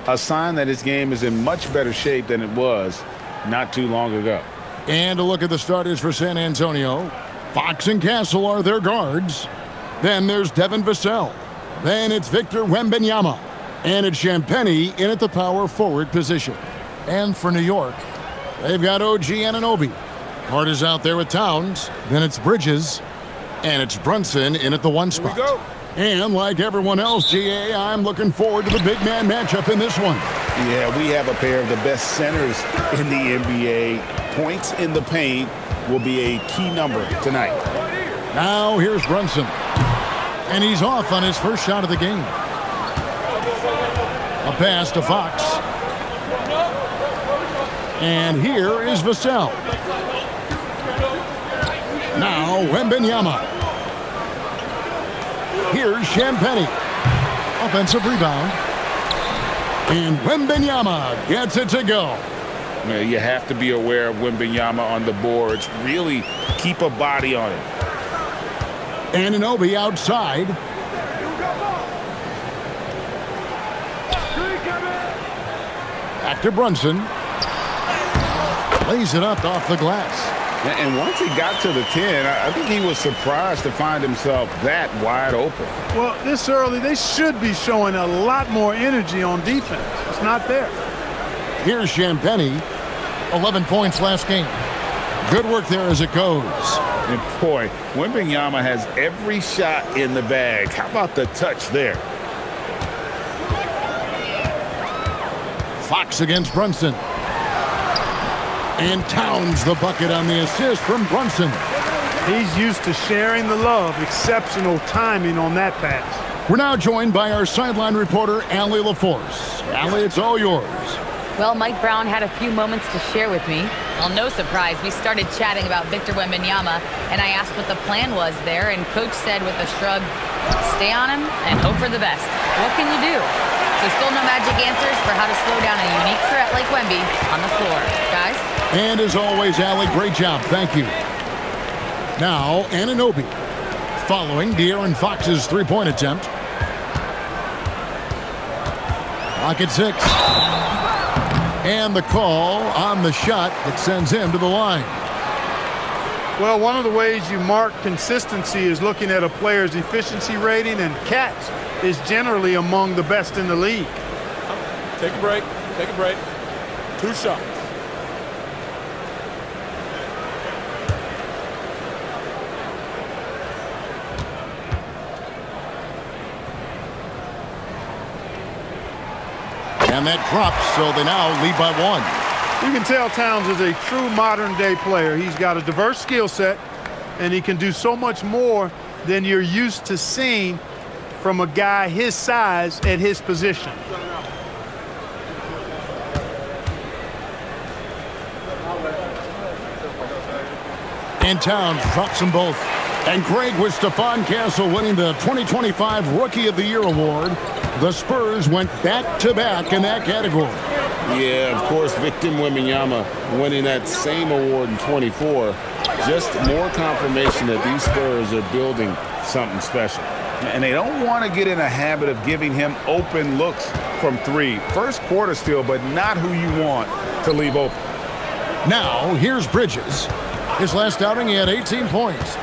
a sign that his game is in much better shape than it was not too long ago. And a look at the starters for San Antonio. Fox and Castle are their guards. Then there's Devin Vassell. Then it's Victor Wembanyama. And it's Champagnie in at the power forward position. And for New York, they've got OG Anunoby. Hart is out there with Towns. Then it's Bridges. And it's Brunson in at the one spot. Here we go. And like everyone else, GA, I'm looking forward to the big man matchup in this one. Yeah, we have a pair of the best centers in the NBA. Points in the paint will be a key number tonight. Now here's Brunson. And he's off on his first shot of the game. A pass to Fox. And here is Vassell. Now Wembanyama. Here's Champagnie. Offensive rebound. And Wembanyama gets it to go. You have to be aware of Wembanyama on the boards. Really keep a body on it. Anunoby outside. Back to Brunson. Lays it up off the glass. And once he got to the 10, I think he was surprised to find himself that wide open. Well, this early, they should be showing a lot more energy on defense. It's not there. Here's Champagnie. 11 points last game. Good work there as it goes. And boy, Wembanyama has every shot in the bag. How about the touch there? Fox against Brunson. And Towns the bucket on the assist from Brunson. He's used to sharing the love. Exceptional timing on that pass. We're now joined by our sideline reporter, Allie LaForce. Allie, it's all yours. Well, Mike Brown had a few moments to share with me. Well, no surprise, we started chatting about Victor Wembanyama, and I asked what the plan was there, and Coach said with a shrug, stay on him and hope for the best. What can you do? So still no magic answers for how to slow down a unique threat like Wemby on the floor. Guys? And as always, Allie, great job. Thank you. Now, Anunoby. Following De'Aaron Fox's three-point attempt. Clock at 6. And the call on the shot that sends him to the line. Well, one of the ways you mark consistency is looking at a player's efficiency rating, and Cats is generally among the best in the league. Take a break. Take a break. 2 shots. And that drops, so they now lead by 1. You can tell Towns is a true modern-day player. He's got a diverse skill set, and he can do so much more than you're used to seeing from a guy his size at his position. And Towns drops them both. And Craig, with Stephon Castle winning the 2025 Rookie of the Year award, the Spurs went back-to-back in that category. Yeah, of course, Victor Wembanyama winning that same award in 24. Just more confirmation that these Spurs are building something special. And they don't want to get in a habit of giving him open looks from 3. First quarter still, but not who you want to leave open. Now, here's Bridges. His last outing, he had 18 points.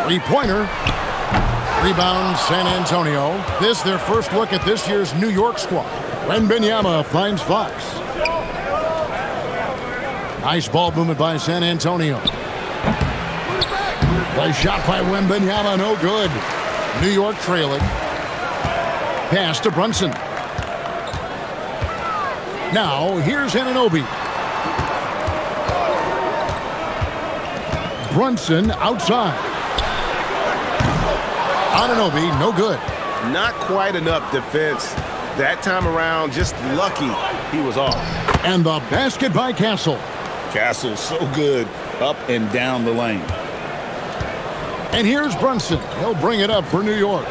Three-pointer. Rebound, San Antonio. This their first look at this year's New York squad. Wembanyama finds Fox. Nice ball movement by San Antonio. Nice shot by Wembanyama, no good. New York trailing. Pass to Brunson. Now, here's Anunoby. Brunson outside. Anunoby, no good. Not quite enough defense. That time around, just lucky he was off. And the basket by Castle. Castle so good up and down the lane. And here's Brunson. He'll bring it up for New York.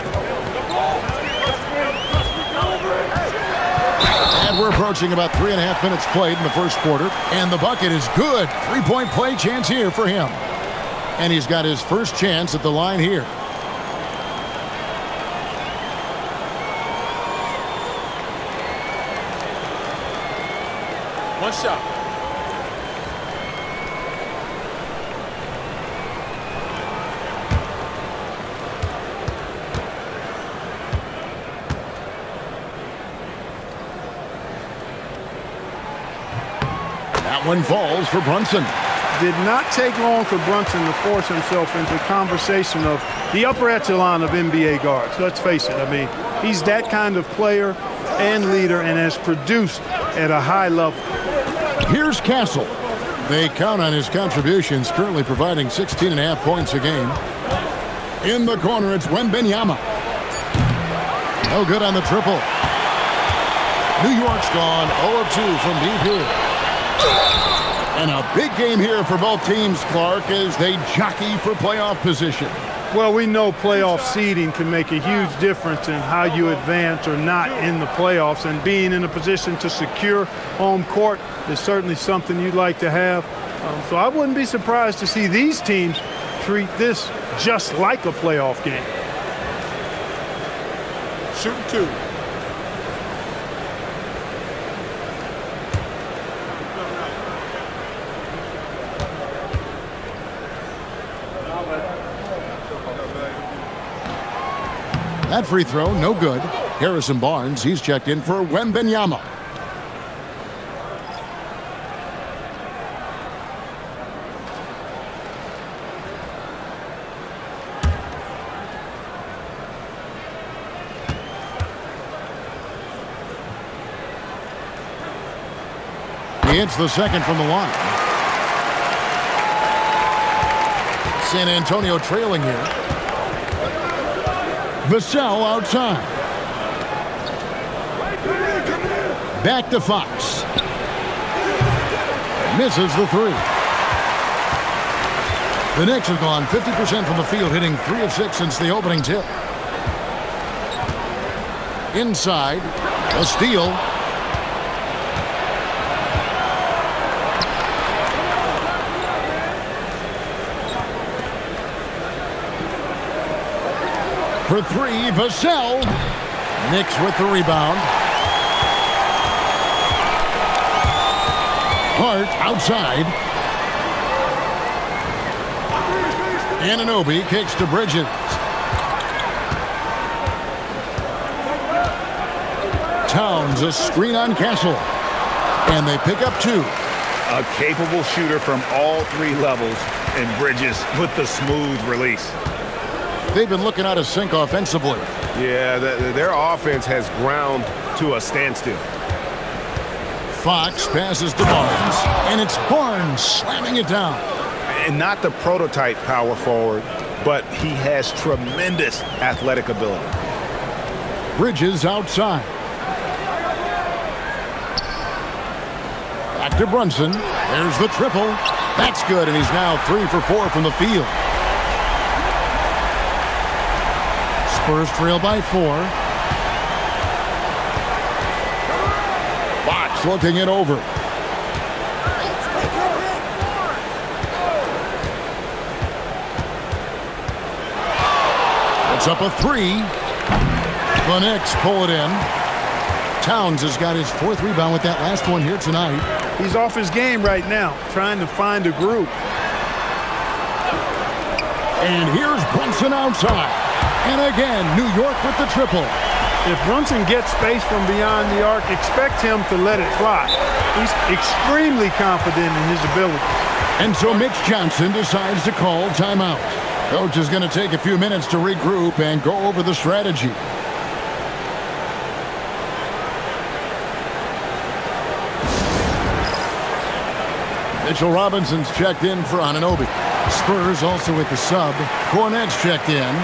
And we're approaching about 3.5 minutes played in the first quarter. And the bucket is good. 3-point play chance here for him. And he's got his first chance at the line here. One shot. That one falls for Brunson. Did not take long for Brunson to force himself into conversation of the upper echelon of NBA guards. Let's face it. I mean, he's that kind of player and leader and has produced at a high level. Here's Castle. They count on his contributions, currently providing 16.5 points a game. In the corner, it's Wembanyama. No good on the triple. New York's gone 0 of 2 from deep here. And a big game here for both teams, Clark, as they jockey for playoff position. Well, we know playoff seeding can make a huge difference in how you advance or not in the playoffs, and being in a position to secure home court is certainly something you'd like to have. So I wouldn't be surprised to see these teams treat this just like a playoff game. Shooting 2. That free throw, no good. Harrison Barnes, he's checked in for Wembanyama. He hits the second from the line. San Antonio trailing here. Vassell outside. Back to Fox. Misses the three. The Knicks have gone 50% from the field, hitting 3 of 6 since the opening tip. Inside, a steal. For 3, Vassell. Knicks with the rebound. Hart outside. Anunoby kicks to Bridges. Towns a screen on Castle. And they pick up 2. A capable shooter from all 3 levels, and Bridges with the smooth release. They've been looking out of sync offensively. Yeah, their offense has ground to a standstill. Fox passes to Barnes, and it's Barnes slamming it down. And not the prototype power forward, but he has tremendous athletic ability. Bridges outside. Back to Brunson. There's the triple. That's good, and he's now 3 for 4 from the field. Spurs trail by 4. Fox looking it over. It's up a 3. The Knicks pull it in. Towns has got his 4th rebound with that last one here tonight. He's off his game right now, trying to find a group. And here's Brunson outside. And again, New York with the triple. If Brunson gets space from beyond the arc, expect him to let it fly. He's extremely confident in his ability. And so Mitch Johnson decides to call timeout. Coach is going to take a few minutes to regroup and go over the strategy. Mitchell Robinson's checked in for Anunoby. Spurs also with the sub. Cornette's checked in.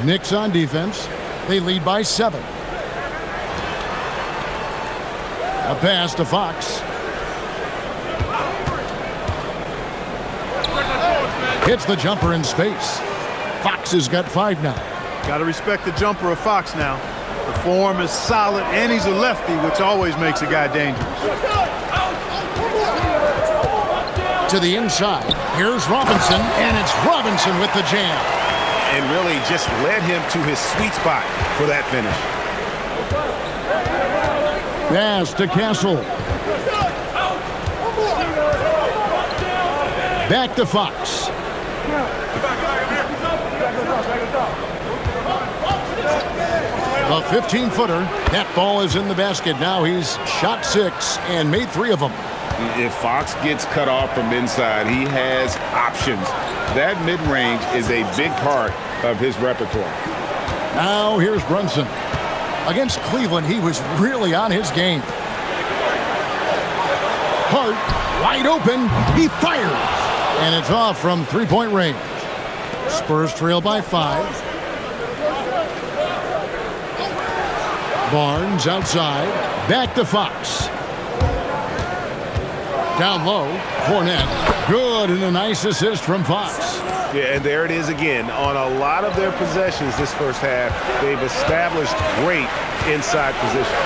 Knicks on defense. They lead by 7. A pass to Fox. Hits the jumper in space. Fox has got 5 now. Got to respect the jumper of Fox now. The form is solid, and he's a lefty, which always makes a guy dangerous. To the inside. Here's Robinson, and it's Robinson with the jam. And really just led him to his sweet spot for that finish. Pass to Castle. Back to Fox. A 15-footer. That ball is in the basket. Now he's shot 6 and made 3 of them. If Fox gets cut off from inside, he has options. That mid-range is a big part of his repertoire. Now here's Brunson. Against Cleveland, he was really on his game. Hart, wide open. He fires. And it's off from three-point range. Spurs trail by 5. Barnes outside. Back to Fox. Down low. Fournette. Good, and a nice assist from Fox. Yeah, and there it is again. On a lot of their possessions this first half, they've established great inside position.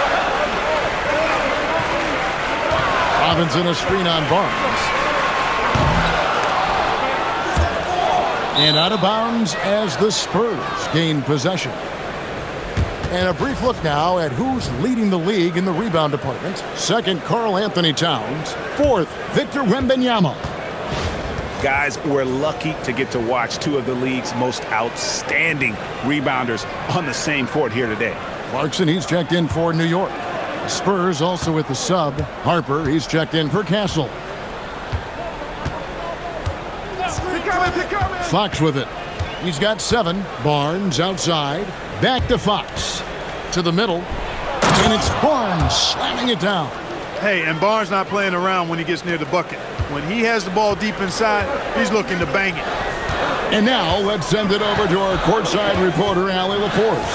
Robinson a screen on Barnes. And out of bounds as the Spurs gain possession. And a brief look now at who's leading the league in the rebound department. Second, Karl Anthony Towns. Fourth, Victor Wembanyama. Guys, we're lucky to get to watch 2 of the league's most outstanding rebounders on the same court here today. Clarkson, he's checked in for New York. The Spurs also with the sub. Harper, he's checked in for Castle. Fox with it. He's got 7. Barnes outside. Back to Fox. To the middle. And it's Barnes slamming it down. Hey, and Barnes not playing around when he gets near the bucket. When he has the ball deep inside, he's looking to bang it. And now let's send it over to our courtside reporter, Allie LaForce.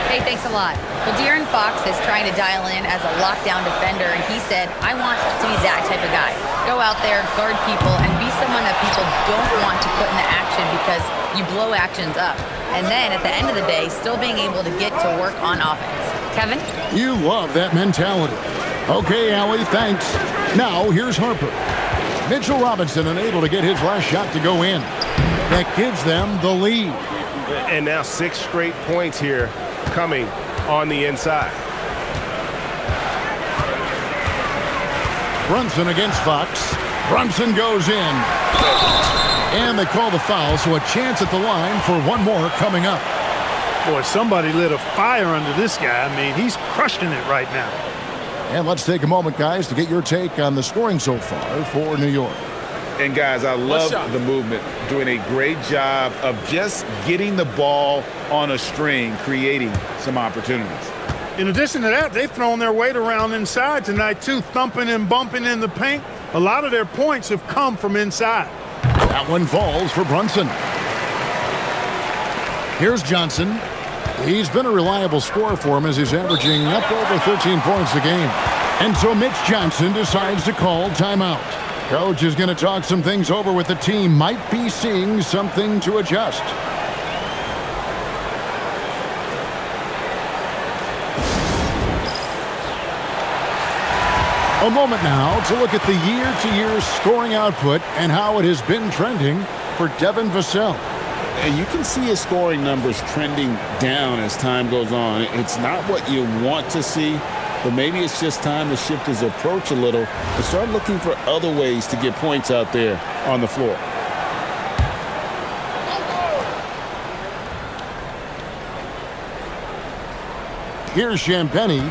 Hey, thanks a lot. Well, De'Aaron Fox is trying to dial in as a lockdown defender, and he said, I want to be that type of guy. Go out there, guard people, and be someone that people don't want to put into action because you blow actions up. And then at the end of the day, still being able to get to work on offense. Kevin? You love that mentality. Okay, Allie, thanks. Now, here's Harper. Mitchell Robinson unable to get his last shot to go in. That gives them the lead. And now 6 straight points here coming on the inside. Brunson against Fox. Brunson goes in. And they call the foul, so a chance at the line for one more coming up. Boy, somebody lit a fire under this guy. I mean, he's crushing it right now. And let's take a moment, guys, to get your take on the scoring so far for New York. And, guys, I love the movement, doing a great job of just getting the ball on a string, creating some opportunities. In addition to that, they've thrown their weight around inside tonight, too, thumping and bumping in the paint. A lot of their points have come from inside. That one falls for Brunson. Here's Johnson. He's been a reliable scorer for him as he's averaging up over 13 points a game. And so Mitch Johnson decides to call timeout. Coach is going to talk some things over with the team. Might be seeing something to adjust. A moment now to look at the year-to-year scoring output and how it has been trending for Devin Vassell. And you can see his scoring numbers trending down as time goes on. It's not what you want to see, but maybe it's just time to shift his approach a little and start looking for other ways to get points out there on the floor. Here's Champagnie.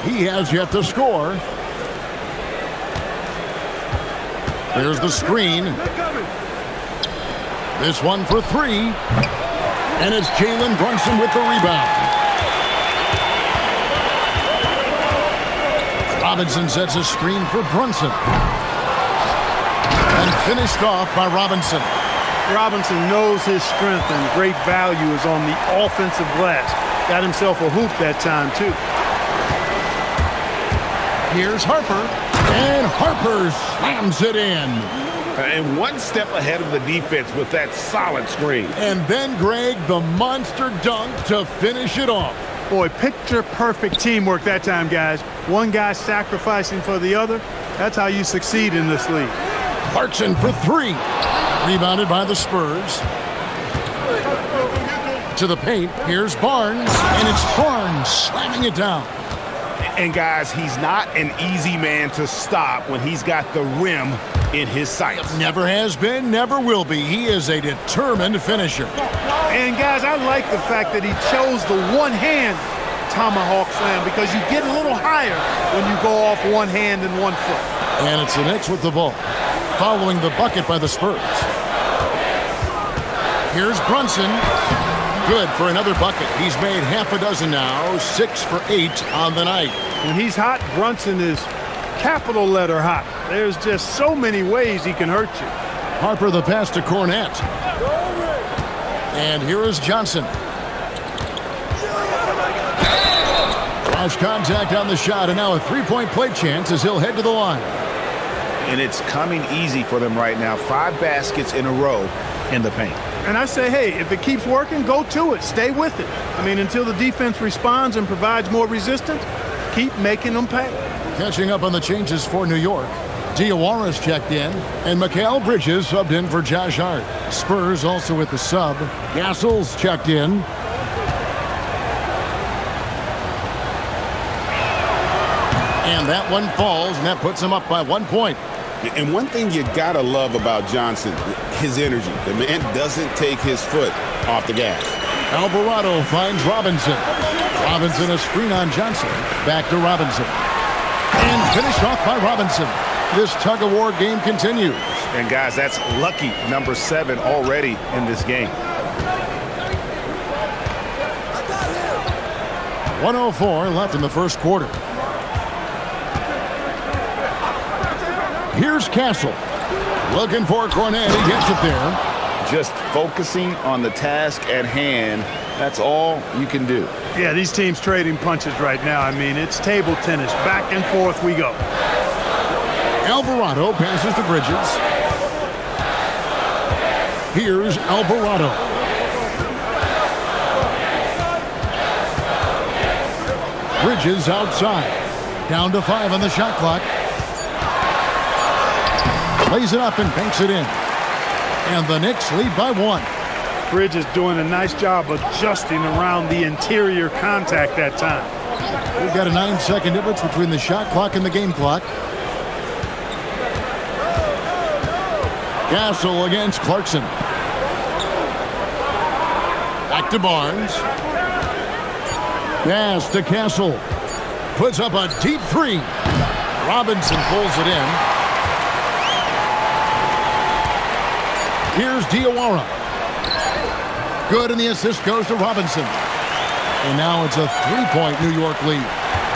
He has yet to score. There's the screen. This one for 3. And it's Jalen Brunson with the rebound. Robinson sets a screen for Brunson. And finished off by Robinson. Robinson knows his strength and great value is on the offensive glass. Got himself a hoop that time, too. Here's Harper. And Harper slams it in. And one step ahead of the defense with that solid screen. And then, Greg, the monster dunk to finish it off. Boy, picture-perfect teamwork that time, guys. One guy sacrificing for the other. That's how you succeed in this league. Clarkson for three. Rebounded by the Spurs. To the paint. Here's Barnes. And it's Barnes slamming it down. And, guys, he's not an easy man to stop when he's got the rim in his sights. Never has been, never will be. He is a determined finisher. And, guys, I like the fact that he chose the one-hand tomahawk slam because you get a little higher when you go off one hand and 1 foot. And it's the Knicks with the ball, following the bucket by the Spurs. Here's Brunson. Good for another bucket. He's made half a dozen now, 6 for 8 on the night. When he's hot, Brunson is capital letter hot. There's just so many ways he can hurt you. Harper the pass to Cornette. And here is Johnson. Cross contact on the shot, and now a three-point play chance as he'll head to the line. And it's coming easy for them right now. 5 baskets in a row in the paint. And I say, hey, if it keeps working, go to it. Stay with it. I mean, until the defense responds and provides more resistance, keep making them pay. Catching up on the changes for New York. Diawara's checked in, and Mikal Bridges subbed in for Josh Hart. Spurs also with the sub. Gassol's checked in. And that one falls, and that puts him up by 1 point. And one thing you gotta love about Johnson, his energy. The man doesn't take his foot off the gas. Alvarado finds Robinson. Robinson a screen on Johnson. Back to Robinson. And finished off by Robinson. This tug-of-war game continues. And, guys, that's lucky number 7 already in this game. 1:04 left in the first quarter. Here's Castle. Looking for Cornette. He gets it there. Just focusing on the task at hand, that's all you can do. Yeah, these teams trading punches right now. I mean, it's table tennis. Back and forth we go. Alvarado passes to Bridges. Here's Alvarado. Bridges outside. Down to 5 on the shot clock. Lays it up and banks it in. And the Knicks lead by 1. Bridges doing a nice job adjusting around the interior contact that time. We've got a 9-second difference between the shot clock and the game clock. Castle against Clarkson. Back to Barnes. Pass to Castle. Puts up a deep 3. Robinson pulls it in. Here's Diawara. Good, and the assist goes to Robinson. And now it's a 3-point New York lead.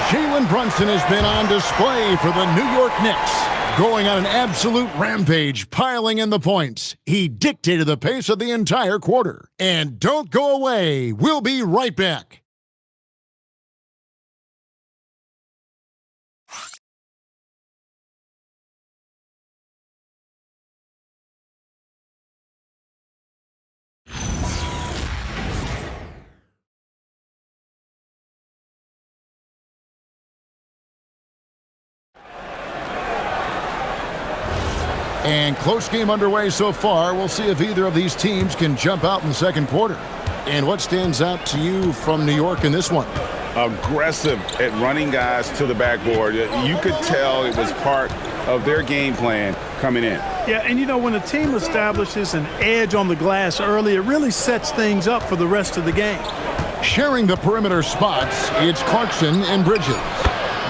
Jalen Brunson has been on display for the New York Knicks. Going on an absolute rampage, piling in the points. He dictated the pace of the entire quarter. And don't go away. We'll be right back. And close game underway so far. We'll see if either of these teams can jump out in the second quarter. And what stands out to you from New York in this one? Aggressive at running guys to the backboard. You could tell it was part of their game plan coming in. Yeah, and you know, when a team establishes an edge on the glass early, it really sets things up for the rest of the game. Sharing the perimeter spots, it's Clarkson and Bridges.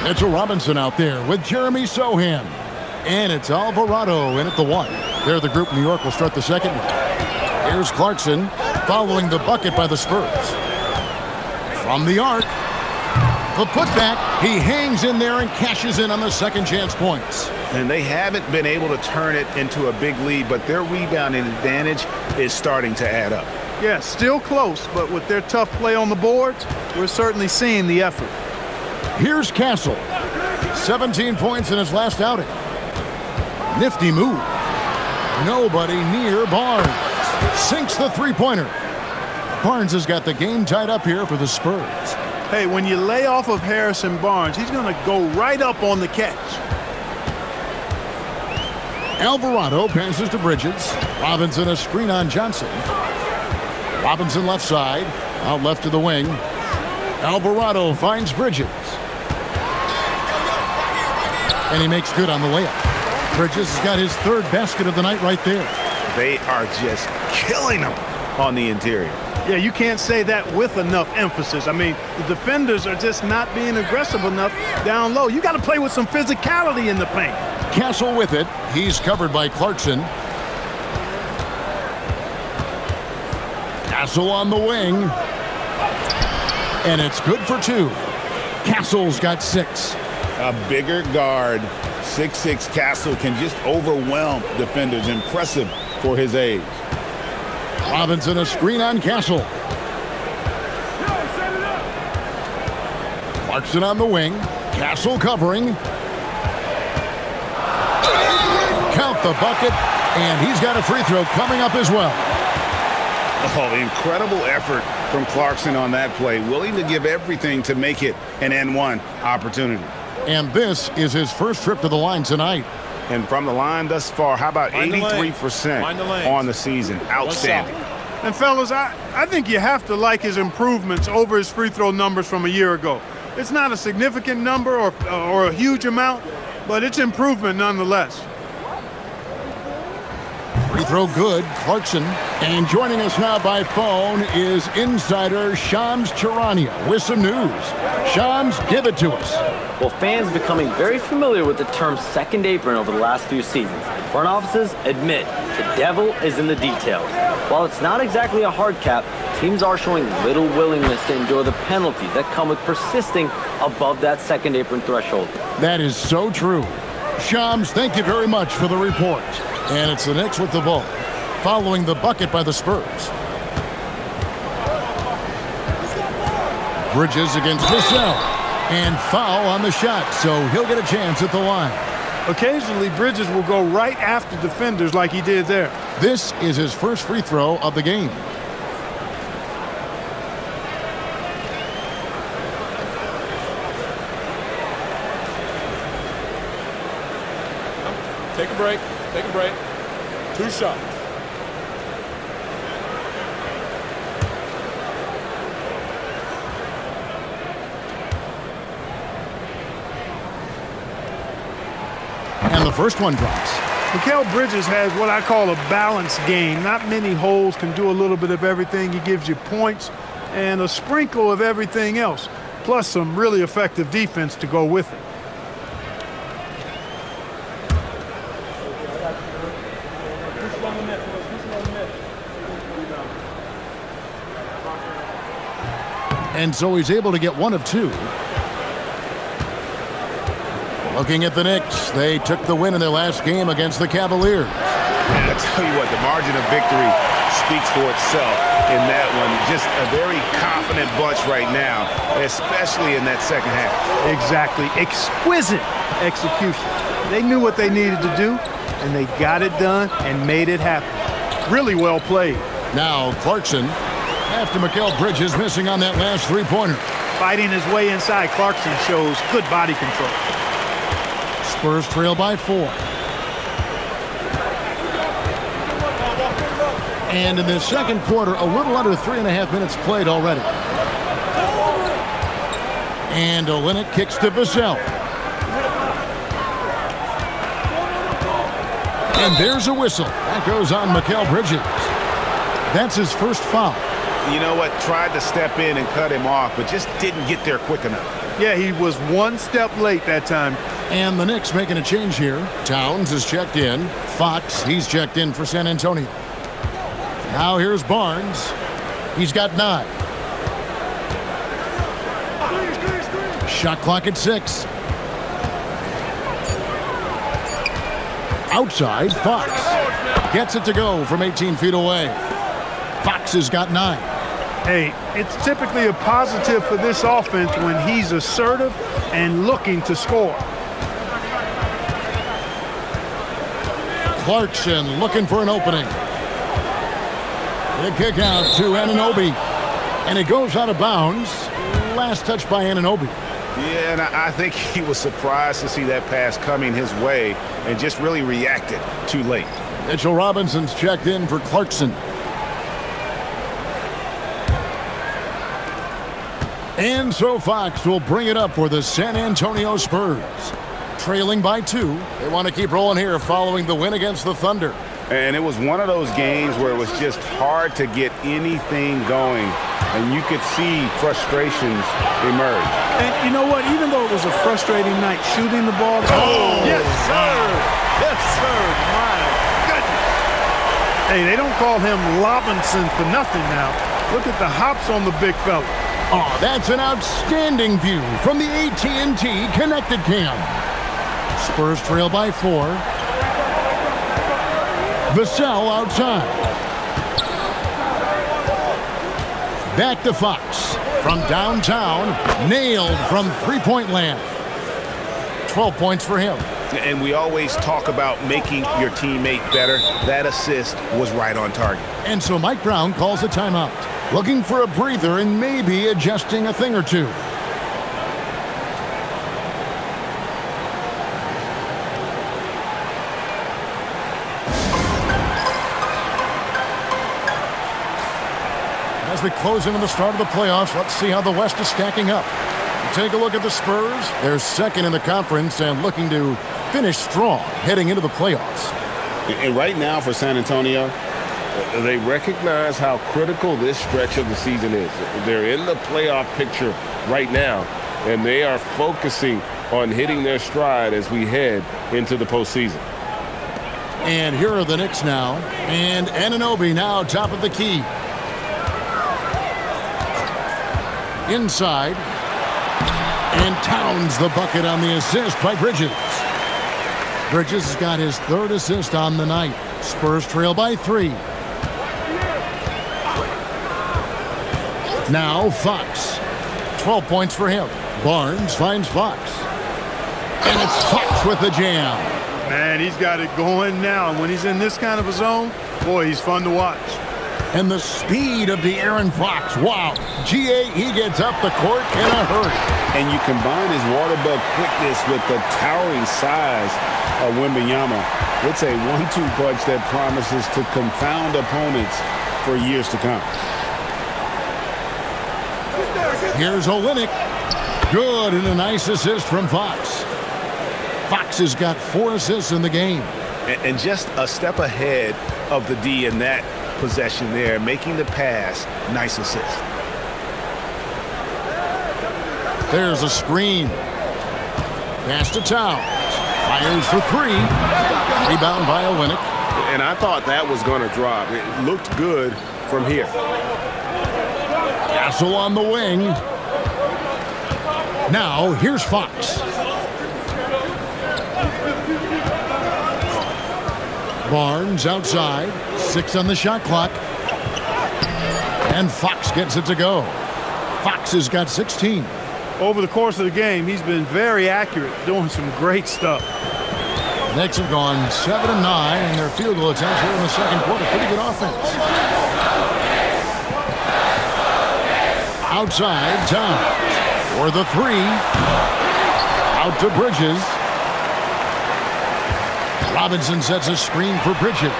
Mitchell Robinson out there with Jeremy Sohan. And it's Alvarado in at the 1. They're the group New York will start the second with. Here's Clarkson following the bucket by the Spurs. From the arc, the putback. He hangs in there and cashes in on the second chance points. And they haven't been able to turn it into a big lead, but their rebounding advantage is starting to add up. Yeah, still close, but with their tough play on the boards, we're certainly seeing the effort. Here's Castle. 17 points in his last outing. Nifty move. Nobody near Barnes. Sinks the three-pointer. Barnes has got the game tied up here for the Spurs. Hey, when you lay off of Harrison Barnes, he's going to go right up on the catch. Alvarado passes to Bridges. Robinson a screen on Johnson. Robinson left side. Out left to the wing. Alvarado finds Bridges. And he makes good on the layup. Bridges has got his third basket of the night right there. They are just killing him on the interior. Yeah, you can't say that with enough emphasis. I mean, the defenders are just not being aggressive enough down low. You got to play with some physicality in the paint. Castle with it. He's covered by Clarkson. Castle on the wing. And it's good for 2. Castle's got 6. A bigger guard, 6'6" Castle, can just overwhelm defenders. Impressive for his age. Robinson a screen on Castle. Clarkson on the wing. Castle covering. Count the bucket, and he's got a free throw coming up as well. Oh, incredible effort from Clarkson on that play. Willing to give everything to make it an N1 opportunity. And this is his first trip to the line tonight. And from the line thus far, how about 83% on the season? Outstanding. And fellas, I think you have to like his improvements over his free throw numbers from a year ago. It's not a significant number or a huge amount, but it's improvement nonetheless. Free throw good, Clarkson. And joining us now by phone is insider Shams Charania with some news. Shams, give it to us. Well, fans becoming very familiar with the term second apron over the last few seasons. Front offices admit the devil is in the details. While it's not exactly a hard cap, teams are showing little willingness to endure the penalties that come with persisting above that second apron threshold. That is so true. Shams, thank you very much for the report. And it's the Knicks with the ball, following the bucket by the Spurs. Bridges against Vassell. And foul on the shot, so he'll get a chance at the line. Occasionally, Bridges will go right after defenders like he did there. This is his first free throw of the game. Take a break. Take a break. 2 shots. And the first one drops. Mikal Bridges has what I call a balanced game. Not many holes, can do a little bit of everything. He gives you points and a sprinkle of everything else, plus some really effective defense to go with it. And so he's able to get 1 of 2. Looking at the Knicks, they took the win in their last game against the Cavaliers. And I tell you what, the margin of victory speaks for itself in that one. Just a very confident bunch right now, especially in that second half. Exactly. Exquisite execution. They knew what they needed to do, and they got it done and made it happen. Really well played. Now Clarkson, after Mikal Bridges missing on that last three-pointer. Fighting his way inside, Clarkson shows good body control. Spurs trail by 4. And in the second quarter, a little under 3.5 minutes played already. And Olynyk kicks to Vassell. And there's a whistle. That goes on Mikal Bridges. That's his first foul. You know what? Tried to step in and cut him off, but just didn't get there quick enough. Yeah, he was 1 step late that time. And the Knicks making a change here. Towns is checked in. Fox, he's checked in for San Antonio. Now here's Barnes. He's got 9. Shot clock at 6. Outside, Fox gets it to go from 18 feet away. Fox has got 9. Hey, it's typically a positive for this offense when he's assertive and looking to score. Clarkson looking for an opening. The kick out to Anunoby. And it goes out of bounds. last touch by Anunoby. Yeah, and I think he was surprised to see that pass coming his way and just really reacted too late. Mitchell Robinson's checked in for Clarkson. And so Fox will bring it up for the San Antonio Spurs. Trailing by 2. They want to keep rolling here following the win against the Thunder. And it was one of those games where it was just hard to get anything going, and you could see frustrations emerge. And you know what? Even though it was a frustrating night shooting the ball. Oh, yes, sir. Yes, sir. My goodness. Hey, they don't call him Robinson for nothing now. Look at the hops on the big fella. Oh, that's an outstanding view from the AT&T Connected Cam. Spurs trail by 4. Vassell outside. Back to Fox. From downtown, nailed from three-point land. 12 points for him. And we always talk about making your teammate better. That assist was right on target. And so Mike Brown calls a timeout. Looking for a breather and maybe adjusting a thing or two. As we close into the start of the playoffs, let's see how the West is stacking up. Take a look at the Spurs. They're second in the conference and looking to finish strong heading into the playoffs. And right now for San Antonio, they recognize how critical this stretch of the season is. They're in the playoff picture right now, and they are focusing on hitting their stride as we head into the postseason. And here are the Knicks now. And Anunoby now top of the key. Inside. And Towns the bucket on the assist by Bridges. Bridges has got his 3rd assist on the night. Spurs trail by 3. Now Fox. 12 points for him. Barnes finds Fox. And it's Fox with the jam. Man, he's got it going now. And when he's in this kind of a zone, boy, he's fun to watch. And the speed of De'Aaron Fox. Wow. G.A., he gets up the court in a hurry. And you combine his water bug quickness with the towering size of Wembanyama. It's a 1-2 punch that promises to confound opponents for years to come. Here's Olynyk. Good, and a nice assist from Fox. Fox has got 4 assists in the game. And just a step ahead of the D in that possession there, making the pass. Nice assist. There's a screen. Pass to Towns. Fires for 3. Rebound by Olynyk. And I thought that was going to drop. It looked good from here. Castle on the wing. Now, here's Fox. Barnes outside. 6 on the shot clock. And Fox gets it to go. Fox has got 16. Over the course of the game, he's been very accurate, doing some great stuff. The Knicks have gone 7 and 9 in their field goal attempts here in the second quarter. Pretty good offense. Outside, Towns for the 3. Out to Bridges. Robinson sets a screen for Bridges.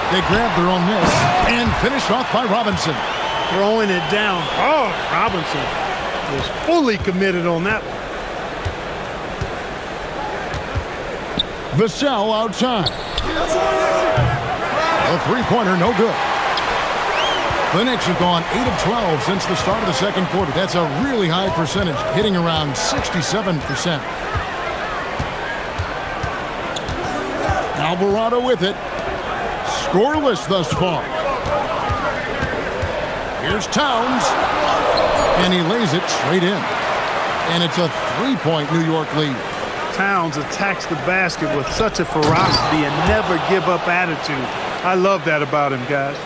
They grab their own miss and finished off by Robinson. Throwing it down. Oh, Robinson was fully committed on that one. Vassell outside. A three-pointer, no good. The Knicks have gone 8 of 12 since the start of the second quarter. That's a really high percentage, hitting around 67%. Alvarado with it. Scoreless thus far. Here's Towns. And he lays it straight in. And it's a 3-point New York lead. Towns attacks the basket with such a ferocity and never give up attitude. I love that about him, guys.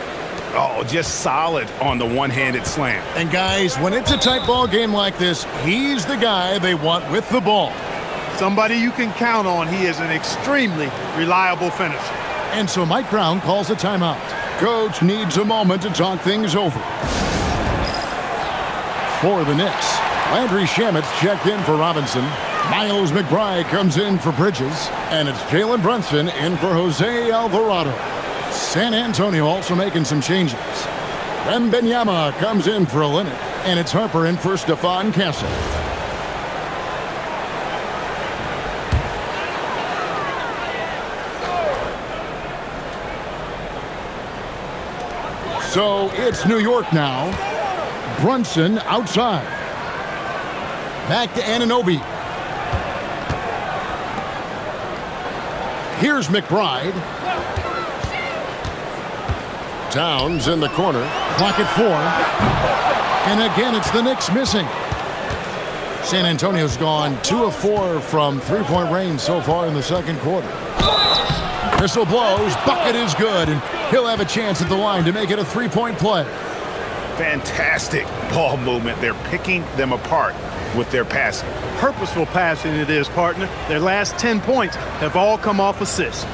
Oh, just solid on the one-handed slam. And guys, when it's a tight ball game like this, he's the guy they want with the ball. Somebody you can count on. He is an extremely reliable finisher. And so Mike Brown calls a timeout. Coach needs a moment to talk things over. For the Knicks, Landry Shamet's checked in for Robinson. Miles McBride comes in for Bridges. And it's Jalen Brunson in for Jose Alvarado. San Antonio also making some changes. Wembanyama comes in for Olynyk. And it's Harper in for Stephon Castle. So it's New York now. Brunson outside. Back to Anunoby. Here's McBride. Towns in the corner. Clock at 4. And again, it's the Knicks missing. San Antonio's gone 2 of 4 from three-point range so far in the second quarter. Whistle blows. Bucket is good. And he'll have a chance at the line to make it a three-point play. Fantastic ball movement. They're picking them apart with their passing. Purposeful passing it is, partner. Their last 10 points have all come off assists.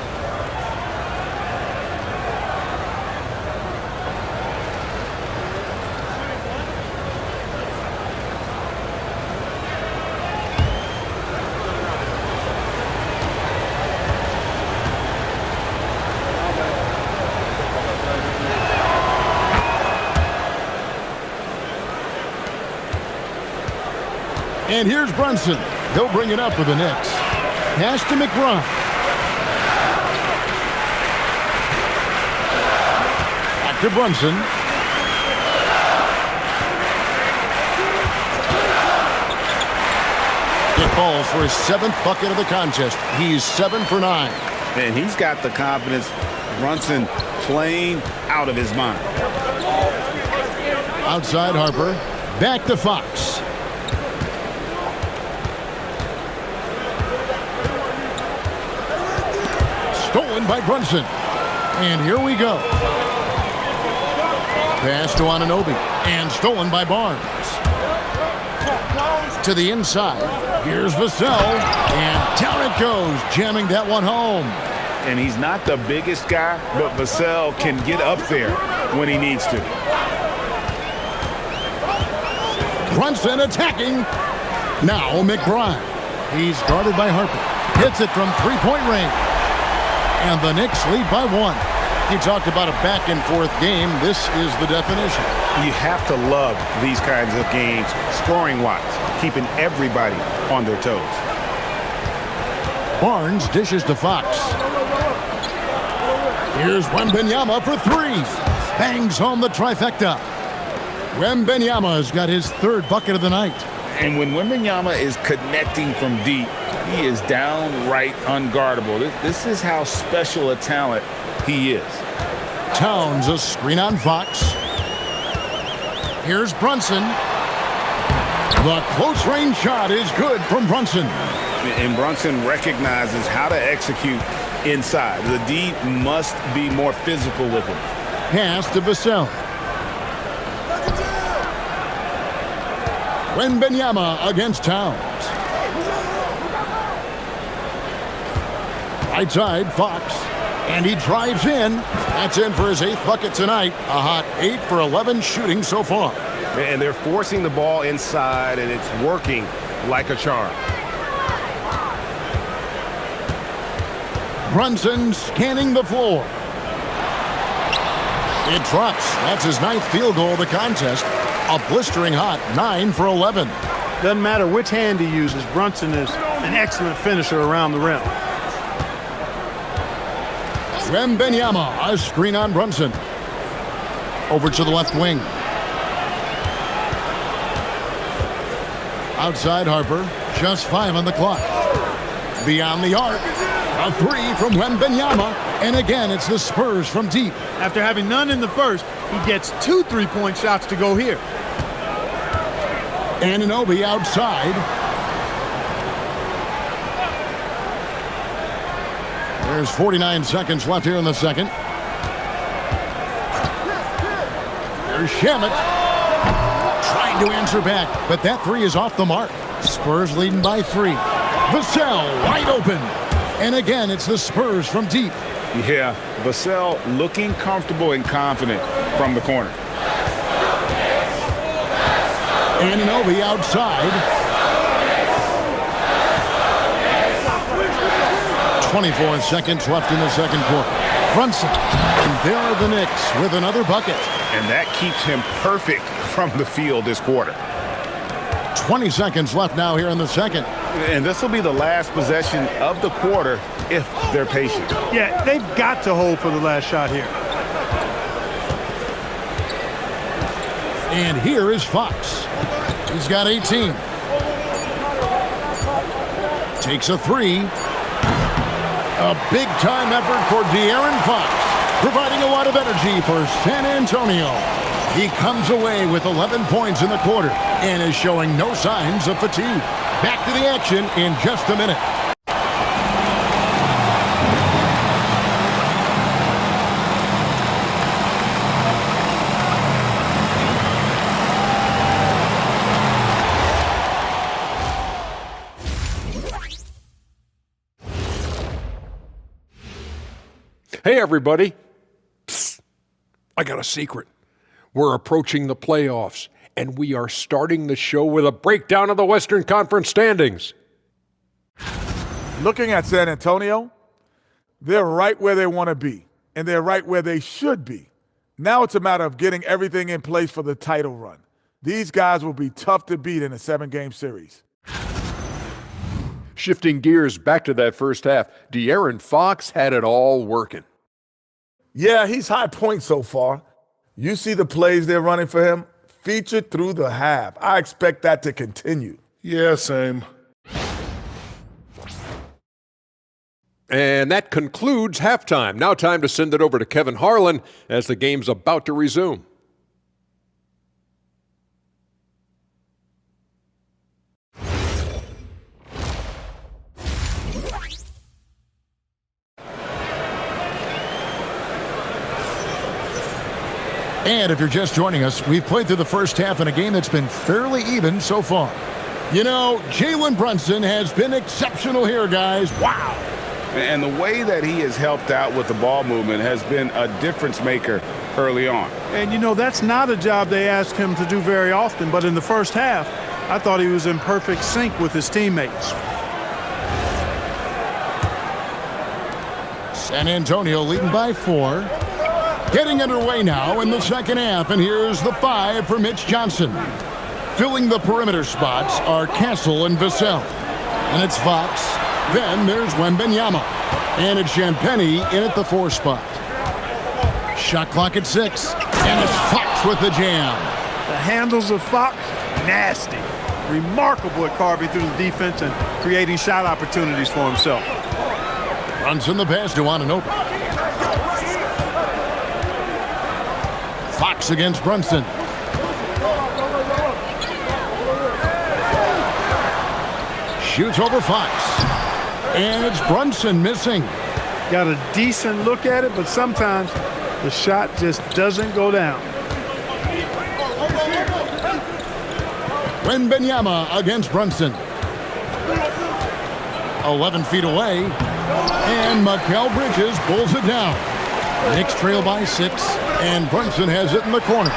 And here's Brunson. He'll bring it up for the Knicks. Pass to McBride. Back to Brunson. It falls for his 7th bucket of the contest. He's 7 for 9. And he's got the confidence. Brunson playing out of his mind. Outside Harper. Back to Fox. Stolen by Brunson. And here we go. Pass to Anunoby. And stolen by Barnes. To the inside. Here's Vassell. And down it goes, jamming that one home. And he's not the biggest guy, but Vassell can get up there when he needs to. Brunson attacking. Now McBride. He's guarded by Harper. Hits it from three-point range. And the Knicks lead by 1. You talked about a back-and-forth game. This is the definition. You have to love these kinds of games, scoring-wise, keeping everybody on their toes. Barnes dishes to Fox. Here's Wembanyama for 3. Bangs home the trifecta. Wembanyama's got his 3rd bucket of the night. And when Wembanyama is connecting from deep, he is downright unguardable. This is how special a talent he is. Towns a screen on Fox. Here's Brunson. The close-range shot is good from Brunson. And Brunson recognizes how to execute inside. The D must be more physical with him. Pass to Vassell. Wembanyama against Towns. Right side, Fox. And he drives in. That's in for his 8th bucket tonight. A hot 8 for 11 shooting so far. And they're forcing the ball inside, and it's working like a charm. Brunson scanning the floor. It drops. That's his 9th field goal of the contest. A blistering hot 9 for 11. Doesn't matter which hand he uses, Brunson is an excellent finisher around the rim. Wembanyama, a screen on Brunson. Over to the left wing. Outside Harper, just 5 on the clock. Beyond the arc, a 3 from Wembanyama. And again, it's the Spurs from deep. After having none in the first, he gets 2 3-point shots to go here. Anunoby outside. There's 49 seconds left here in the second. There's Shamet. Trying to answer back, but that 3 is off the mark. Spurs leading by 3. Vassell wide open. And again, it's the Spurs from deep. Yeah, Vassell looking comfortable and confident from the corner. Anunoby outside. 24 seconds left in the second quarter. Brunson. And there are the Knicks with another bucket. And that keeps him perfect from the field this quarter. 20 seconds left now here in the second. And this will be the last possession of the quarter if they're patient. Yeah, they've got to hold for the last shot here. And here is Fox. He's got 18. Takes a three. A big-time effort for De'Aaron Fox, providing a lot of energy for San Antonio. He comes away with 11 points in the quarter and is showing no signs of fatigue. Back to the action in just a minute. Hey, everybody. Psst. I got a secret. We're approaching the playoffs, and we are starting the show with a breakdown of the Western Conference standings. Looking at San Antonio, they're right where they want to be, and they're right where they should be. Now it's a matter of getting everything in place for the title run. These guys will be tough to beat in a 7-game series. Shifting gears back to that first half, De'Aaron Fox had it all working. Yeah, he's high point so far. You see the plays they're running for him? Featured through the half. I expect that to continue. Yeah, same. And that concludes halftime. Now time to send it over to Kevin Harlan as the game's about to resume. And if you're just joining us, we've played through the first half in a game that's been fairly even so far. You know, Jalen Brunson has been exceptional here, guys. Wow. And the way that he has helped out with the ball movement has been a difference maker early on. And, you know, that's not a job they ask him to do very often. But in the first half, I thought he was in perfect sync with his teammates. San Antonio leading by 4. Getting underway now in the second half, and here's the 5 for Mitch Johnson. Filling the perimeter spots are Castle and Vassell. And it's Fox. Then there's Wembanyama. And it's Champagnie in at the 4 spot. Shot clock at 6. And it's Fox with the jam. The handles of Fox, nasty. Remarkable at carving through the defense and creating shot opportunities for himself. Brunson the pass to Anunoby. Fox against Brunson. Shoots over Fox. And it's Brunson missing. Got a decent look at it, but sometimes the shot just doesn't go down. Wembanyama against Brunson. 11 feet away. And Mikal Bridges pulls it down. Knicks trail by 6. And Brunson has it in the corner.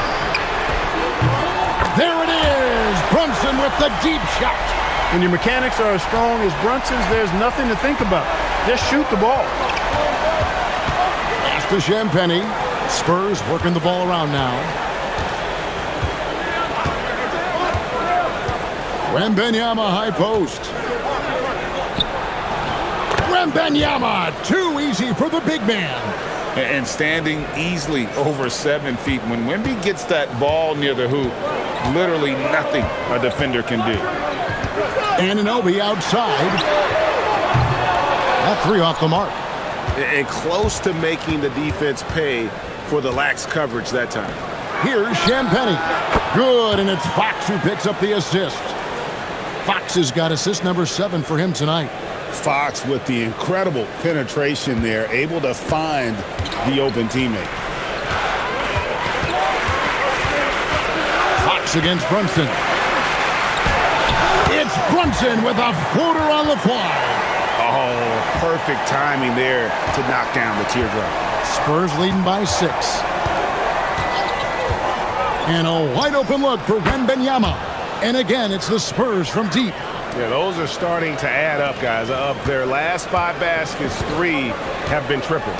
There it is! Brunson with the deep shot. When your mechanics are as strong as Brunson's, there's nothing to think about. Just shoot the ball. Pass to Champagnie. Spurs working the ball around now. Wembanyama high post. Wembanyama, too easy for the big man. And standing easily over 7 feet. When Wemby gets that ball near the hoop, literally nothing a defender can do. Anunoby outside. That 3 off the mark. And close to making the defense pay for the lax coverage that time. Here's Champagnie. Good, and it's Fox who picks up the assist. Fox has got assist number 7 for him tonight. Fox with the incredible penetration there, able to find the open teammate. Fox against Brunson. It's Brunson with a floater on the fly. Oh, perfect timing there to knock down the teardrop. Spurs leading by 6. And a wide open look for Wembanyama. And again, it's the Spurs from deep. Yeah, those are starting to add up, guys. Of their last 5 baskets, 3 have been triples.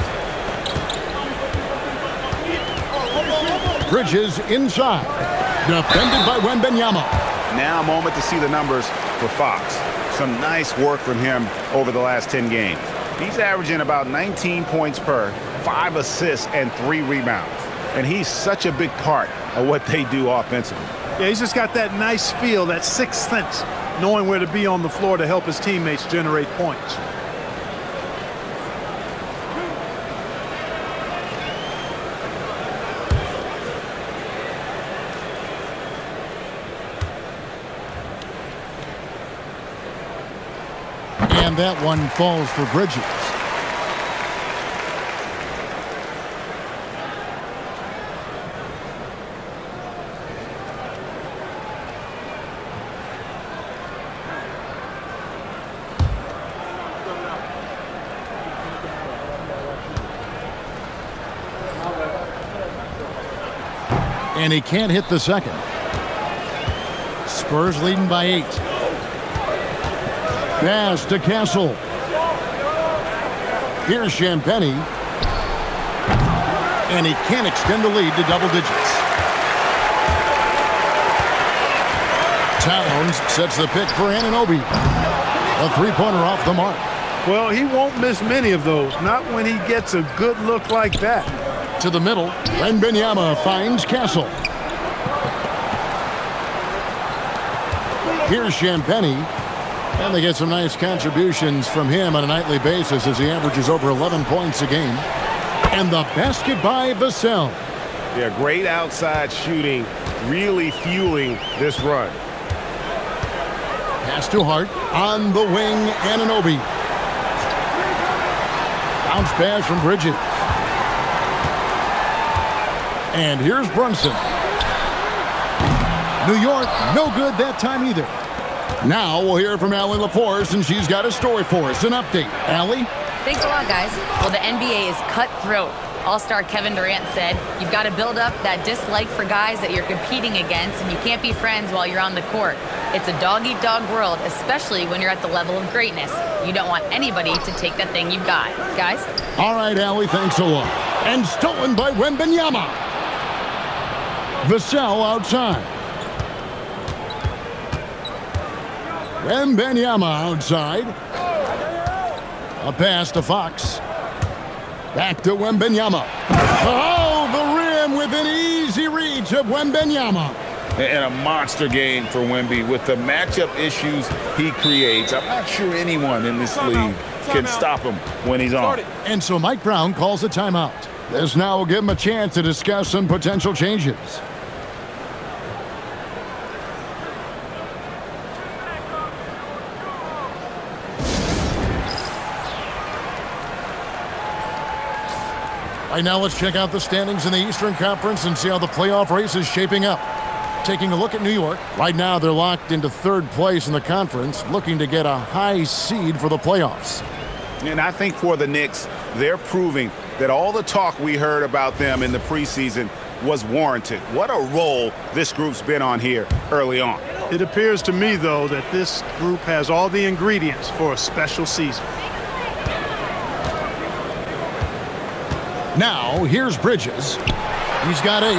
Bridges inside. Defended by Wembanyama. Now a moment to see the numbers for Fox. Some nice work from him over the last 10 games. He's averaging about 19 points per, 5 assists, and 3 rebounds. And he's such a big part of what they do offensively. Yeah, he's just got that nice feel, that sixth sense, knowing where to be on the floor to help his teammates generate points. And that one falls for Bridges. And he can't hit the second. Spurs leading by 8. Pass to Castle. Here's Champagnie. And he can't extend the lead to double digits. Towns sets the pick for Anunoby. A three-pointer off the mark. Well, he won't miss many of those, not when he gets a good look like that. To the middle, Wembanyama finds Castle. Here's Champagnie. And they get some nice contributions from him on a nightly basis as he averages over 11 points a game. And the basket by Vassell. Yeah, great outside shooting, really fueling this run. Pass to Hart. On the wing, Anunoby. Bounce pass from Bridges. And here's Brunson. New York, no good that time either. Now we'll hear from Allie LaForce, and she's got a story for us. An update. Allie? Thanks a lot, guys. Well, the NBA is cutthroat. All-star Kevin Durant said, you've got to build up that dislike for guys that you're competing against, and you can't be friends while you're on the court. It's a dog-eat-dog world, especially when you're at the level of greatness. You don't want anybody to take that thing you've got. Guys? All right, Allie, thanks a lot. And stolen by Wembanyama. Vassell outside. Wembanyama outside. A pass to Fox. Back to Wembanyama. Oh, the rim with an easy reach of Wembanyama. And a monster game for Wemby with the matchup issues he creates. I'm not sure anyone in this league can stop him when he's on. And so Mike Brown calls a timeout. This now will give him a chance to discuss some potential changes. Right now, let's check out the standings in the Eastern Conference and see how the playoff race is shaping up. Taking a look at New York. Right now, they're locked into 3rd place in the conference, looking to get a high seed for the playoffs. And I think for the Knicks, they're proving that all the talk we heard about them in the preseason was warranted. What a role this group's been on here early on. It appears to me, though, that this group has all the ingredients for a special season. Now, here's Bridges. He's got 8.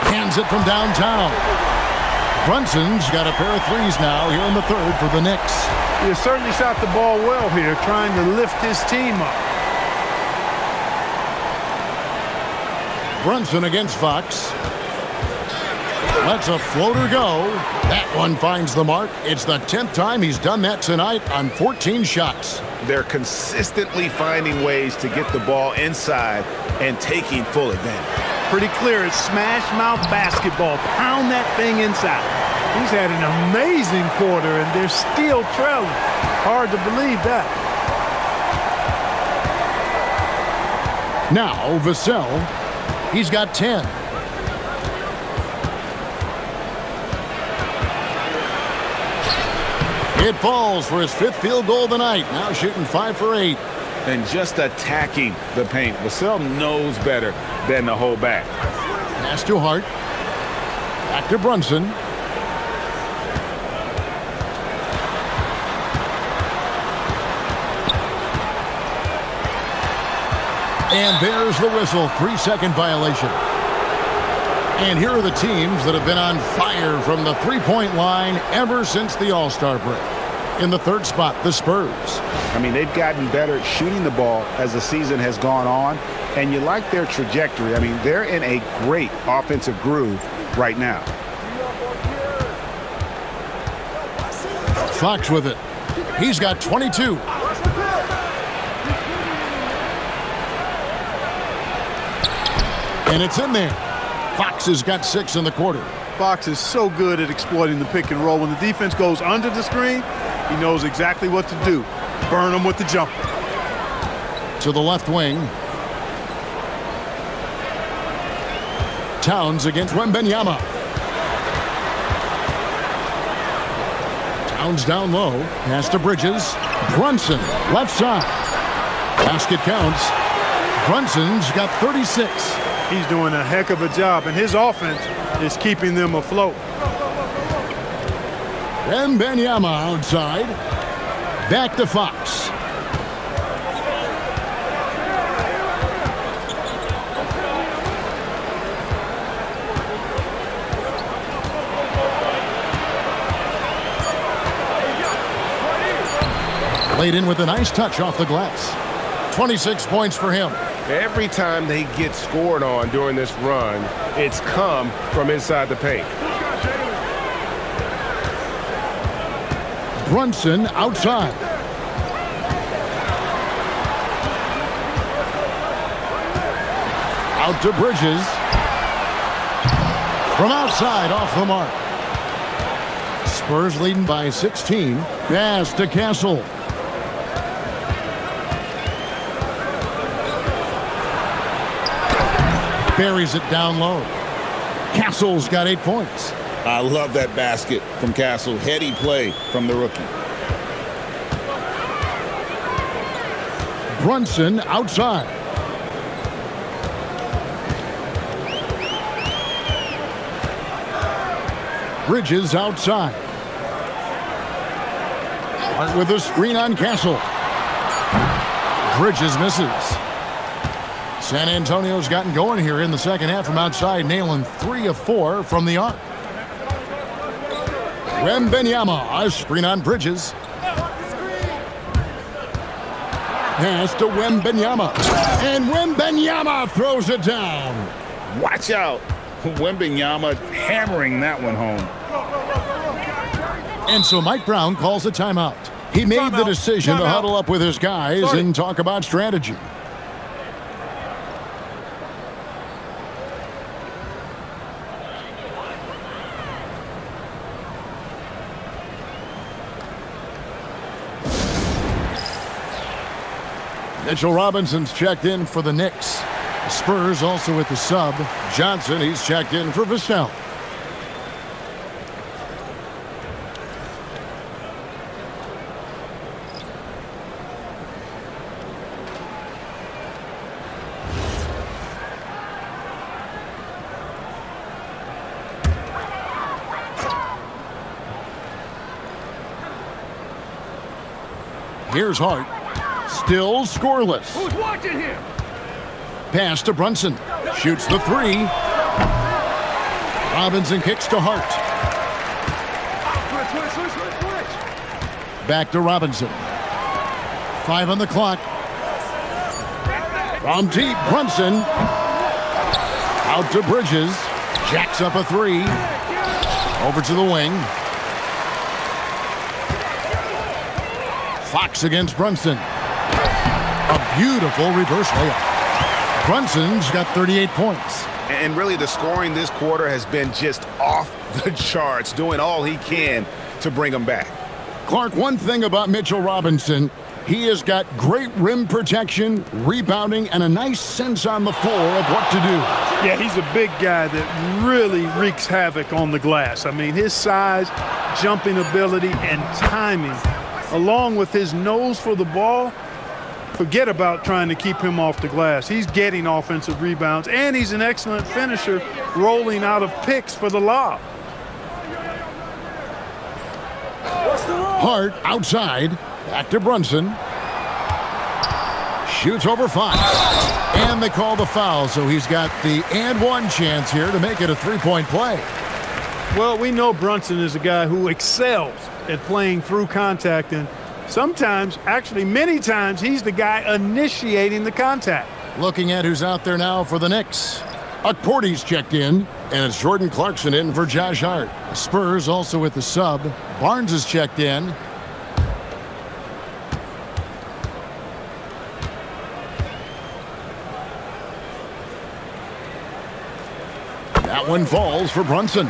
Hands it from downtown. Brunson's got a pair of threes now here in the 3rd for the Knicks. He has certainly shot the ball well here, trying to lift his team up. Brunson against Fox. Lets a floater go. That one finds the mark. It's the 10th time he's done that tonight on 14 shots. They're consistently finding ways to get the ball inside and taking full advantage. Pretty clear, it's smash mouth basketball. Pound that thing inside. He's had an amazing quarter, and they're still trailing. Hard to believe that. Now, Vassell. He's got 10. It falls for his 5th field goal of the night. Now shooting 5 for 8. And just attacking the paint. Vassell knows better than to hold back. Pass to Hart. Back to Brunson. And there's the whistle, 3-second violation. And here are the teams that have been on fire from the three-point line ever since the All-Star break. In the third spot, the Spurs. I mean, they've gotten better at shooting the ball as the season has gone on, and you like their trajectory. I mean, they're in a great offensive groove right now. Fox with it. He's got 22. And it's in there. Fox has got 6 in the quarter. Fox is so good at exploiting the pick and roll. When the defense goes under the screen, he knows exactly what to do. Burn them with the jumper. To the left wing. Towns against Wembanyama. Towns down low. Pass to Bridges. Brunson, left side. Basket counts. Brunson's got 36. He's doing a heck of a job, and his offense is keeping them afloat. Wembanyama outside. Back to Fox. Laid in with a nice touch off the glass. 26 points for him. Every time they get scored on during this run, it's come from inside the paint. Brunson outside. Out to Bridges. From outside, off the mark. Spurs leading by 16. Pass to Castle. Buries it down low. Castle's got 8 points. I love that basket from Castle. Heady play from the rookie. Brunson outside. Bridges outside. With a screen on Castle. Bridges misses. San Antonio's gotten going here in the second half from outside, nailing 3 of 4 from the arc. Wembanyama, a screen on Bridges. Pass to Wembanyama. And Wembanyama throws it down. Watch out. Wembanyama hammering that one home. And so Mike Brown calls a timeout. He made the decision to huddle up with his guys and talk about strategy. Mitchell Robinson's checked in for the Knicks. The Spurs also with the sub. Johnson, he's checked in for Vassell. Here's Hart. Still scoreless. Who's watching here? Pass to Brunson. Shoots the 3. Robinson kicks to Hart. Switch. Back to Robinson. 5 on the clock. From deep, Brunson. Out to Bridges. Jacks up a 3. Over to the wing. Fox against Brunson. A beautiful reverse layup. Brunson's got 38 points. And really the scoring this quarter has been just off the charts, doing all he can to bring them back. Clark, one thing about Mitchell Robinson, he has got great rim protection, rebounding, and a nice sense on the floor of what to do. Yeah, he's a big guy that really wreaks havoc on the glass. I mean, his size, jumping ability, and timing, along with his nose for the ball, forget about trying to keep him off the glass. He's getting offensive rebounds, and he's an excellent finisher, rolling out of picks for the lob. Hart outside. Back to Brunson. Shoots over Fox. And they call the foul, so he's got the and one chance here to make it a three-point play. Well, we know Brunson is a guy who excels at playing through contact, and sometimes, actually many times, he's the guy initiating the contact. Looking at who's out there now for the Knicks. Akporti's checked in, and it's Jordan Clarkson in for Josh Hart. The Spurs also with the sub. Barnes is checked in. That one falls for Brunson.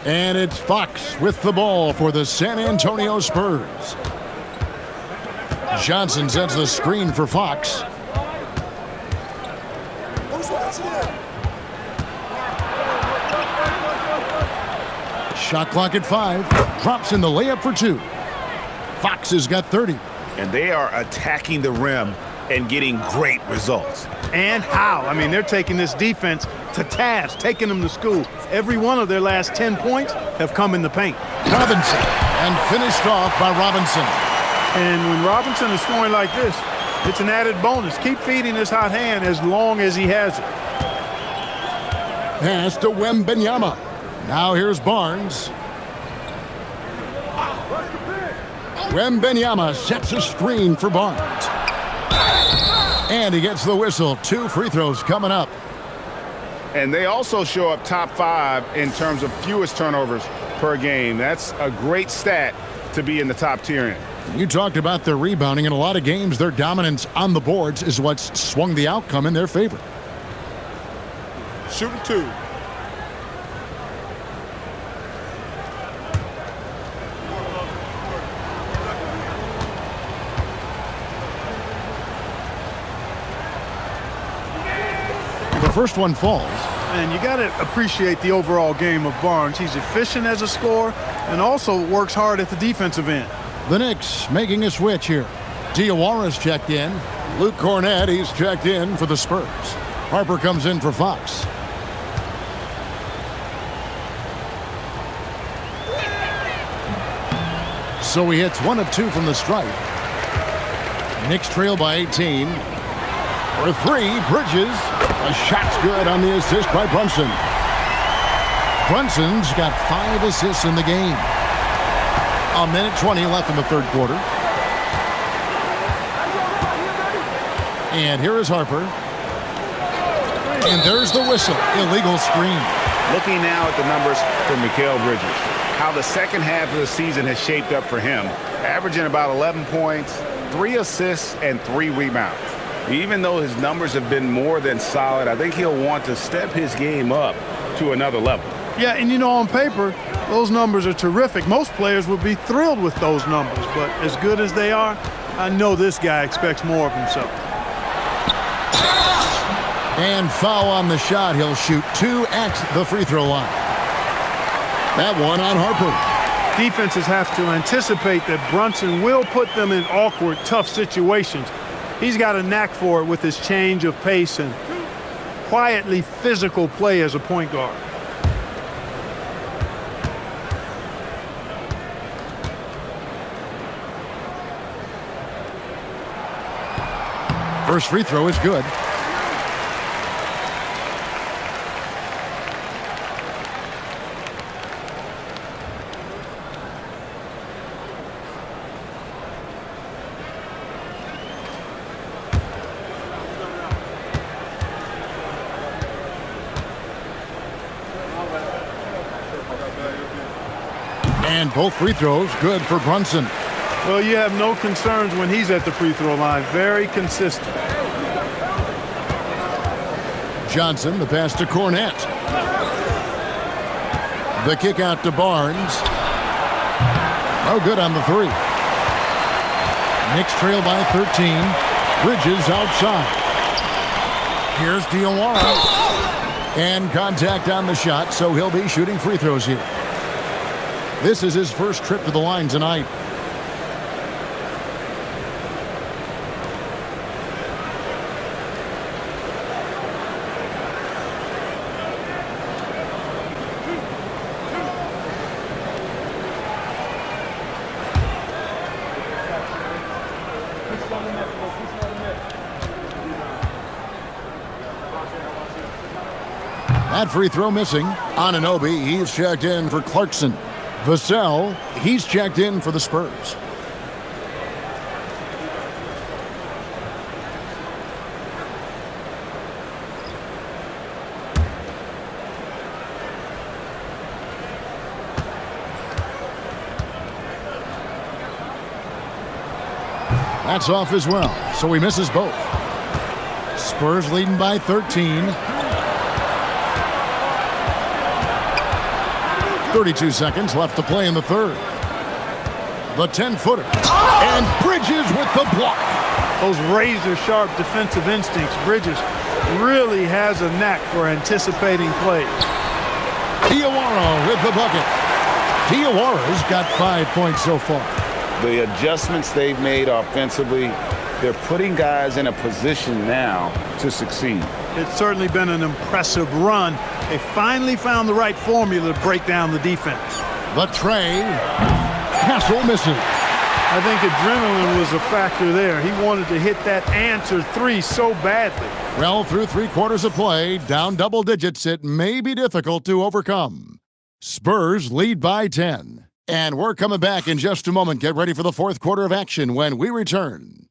And it's Fox with the ball for the San Antonio Spurs. Johnson sets the screen for Fox. Shot clock at 5. Drops in the layup for 2. Fox has got 30. And they are attacking the rim and getting great results. And how? I mean, they're taking this defense to task, taking them to school. Every one of their last 10 points have come in the paint. Robinson, and finished off by Robinson. And when Robinson is scoring like this, it's an added bonus. Keep feeding this hot hand as long as he has it. Pass to Wembanyama. Now here's Barnes. Wembanyama sets a screen for Barnes. And he gets the whistle. 2 free throws coming up. And they also show up top 5 in terms of fewest turnovers per game. That's a great stat to be in the top tier in. You talked about their rebounding. In a lot of games, their dominance on the boards is what's swung the outcome in their favor. Shooting 2. The first one falls. And you got to appreciate the overall game of Barnes. He's efficient as a scorer and also works hard at the defensive end. The Knicks making a switch here. Diawara's checked in. Luke Cornett, he's checked in for the Spurs. Harper comes in for Fox. So he hits 1 of 2 from the stripe. Knicks trail by 18. For 3, Bridges. A shot's good on the assist by Brunson. Brunson's got 5 assists in the game. 1:20 left in the third quarter. And here is Harper. And there's the whistle. Illegal screen. Looking now at the numbers for Mikal Bridges, how the second half of the season has shaped up for him, averaging about 11 points, 3 assists, and 3 rebounds. Even though his numbers have been more than solid, I think he'll want to step his game up to another level. Yeah, and you know, on paper, those numbers are terrific. Most players would be thrilled with those numbers, but as good as they are, I know this guy expects more of himself. And foul on the shot. He'll shoot 2 at the free throw line. That one on Harper. Defenses have to anticipate that Brunson will put them in awkward, tough situations. He's got a knack for it with his change of pace and quietly physical play as a point guard. First free throw is good. And both free throws good for Brunson. Well, you have no concerns when he's at the free throw line. Very consistent. Johnson, the pass to Cornett. The kick out to Barnes. No good on the 3. Knicks trail by 13. Bridges outside. Here's Diawara. And contact on the shot, so he'll be shooting free throws here. This is his first trip to the line tonight. That free throw missing. Anunoby, he's checked in for Clarkson. Vassell, he's checked in for the Spurs. That's off as well, so he misses both. Spurs leading by 13. 32 seconds left to play in the third. The 10-footer. And Bridges with the block. Those razor-sharp defensive instincts. Bridges really has a knack for anticipating plays. Diawara with the bucket. Diawara's got 5 points so far. The adjustments they've made offensively, they're putting guys in a position now to succeed. It's certainly been an impressive run. They finally found the right formula to break down the defense. The tray. Castle missing. I think adrenaline was a factor there. He wanted to hit that answer three so badly. Well, through 3 quarters of play, down double digits, it may be difficult to overcome. Spurs lead by 10. And we're coming back in just a moment. Get ready for the 4th quarter of action when we return.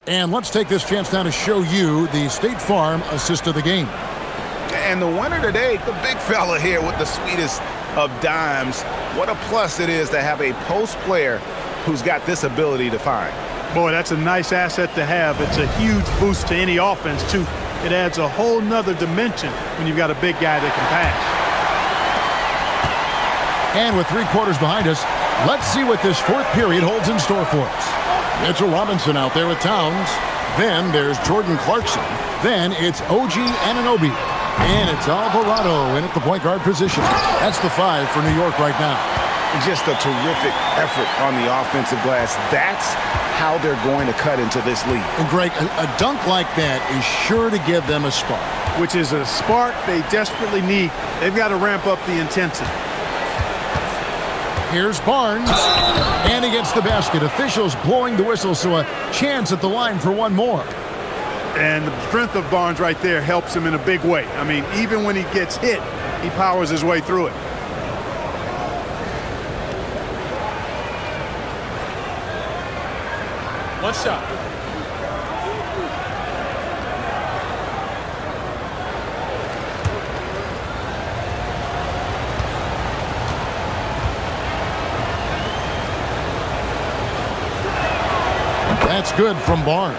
And let's take this chance now to show you the State Farm assist of the game. And the winner today, the big fella here with the sweetest of dimes. What a plus it is to have a post player who's got this ability to find. Boy, that's a nice asset to have. It's a huge boost to any offense, too. It adds a whole nother dimension when you've got a big guy that can pass. And with 3 quarters behind us, let's see what this 4th period holds in store for us. Mitchell Robinson out there with Towns. Then there's Jordan Clarkson. Then it's OG Anunoby. And it's Alvarado in at the point guard position. That's the 5 for New York right now. Just a terrific effort on the offensive glass. That's how they're going to cut into this lead. And Greg, a dunk like that is sure to give them a spark. Which is a spark they desperately need. They've got to ramp up the intensity. Here's Barnes. And he gets the basket. Officials blowing the whistle, so a chance at the line for one more. And the strength of Barnes right there helps him in a big way. I mean, even when he gets hit, he powers his way through it. One shot. That's good from Barnes.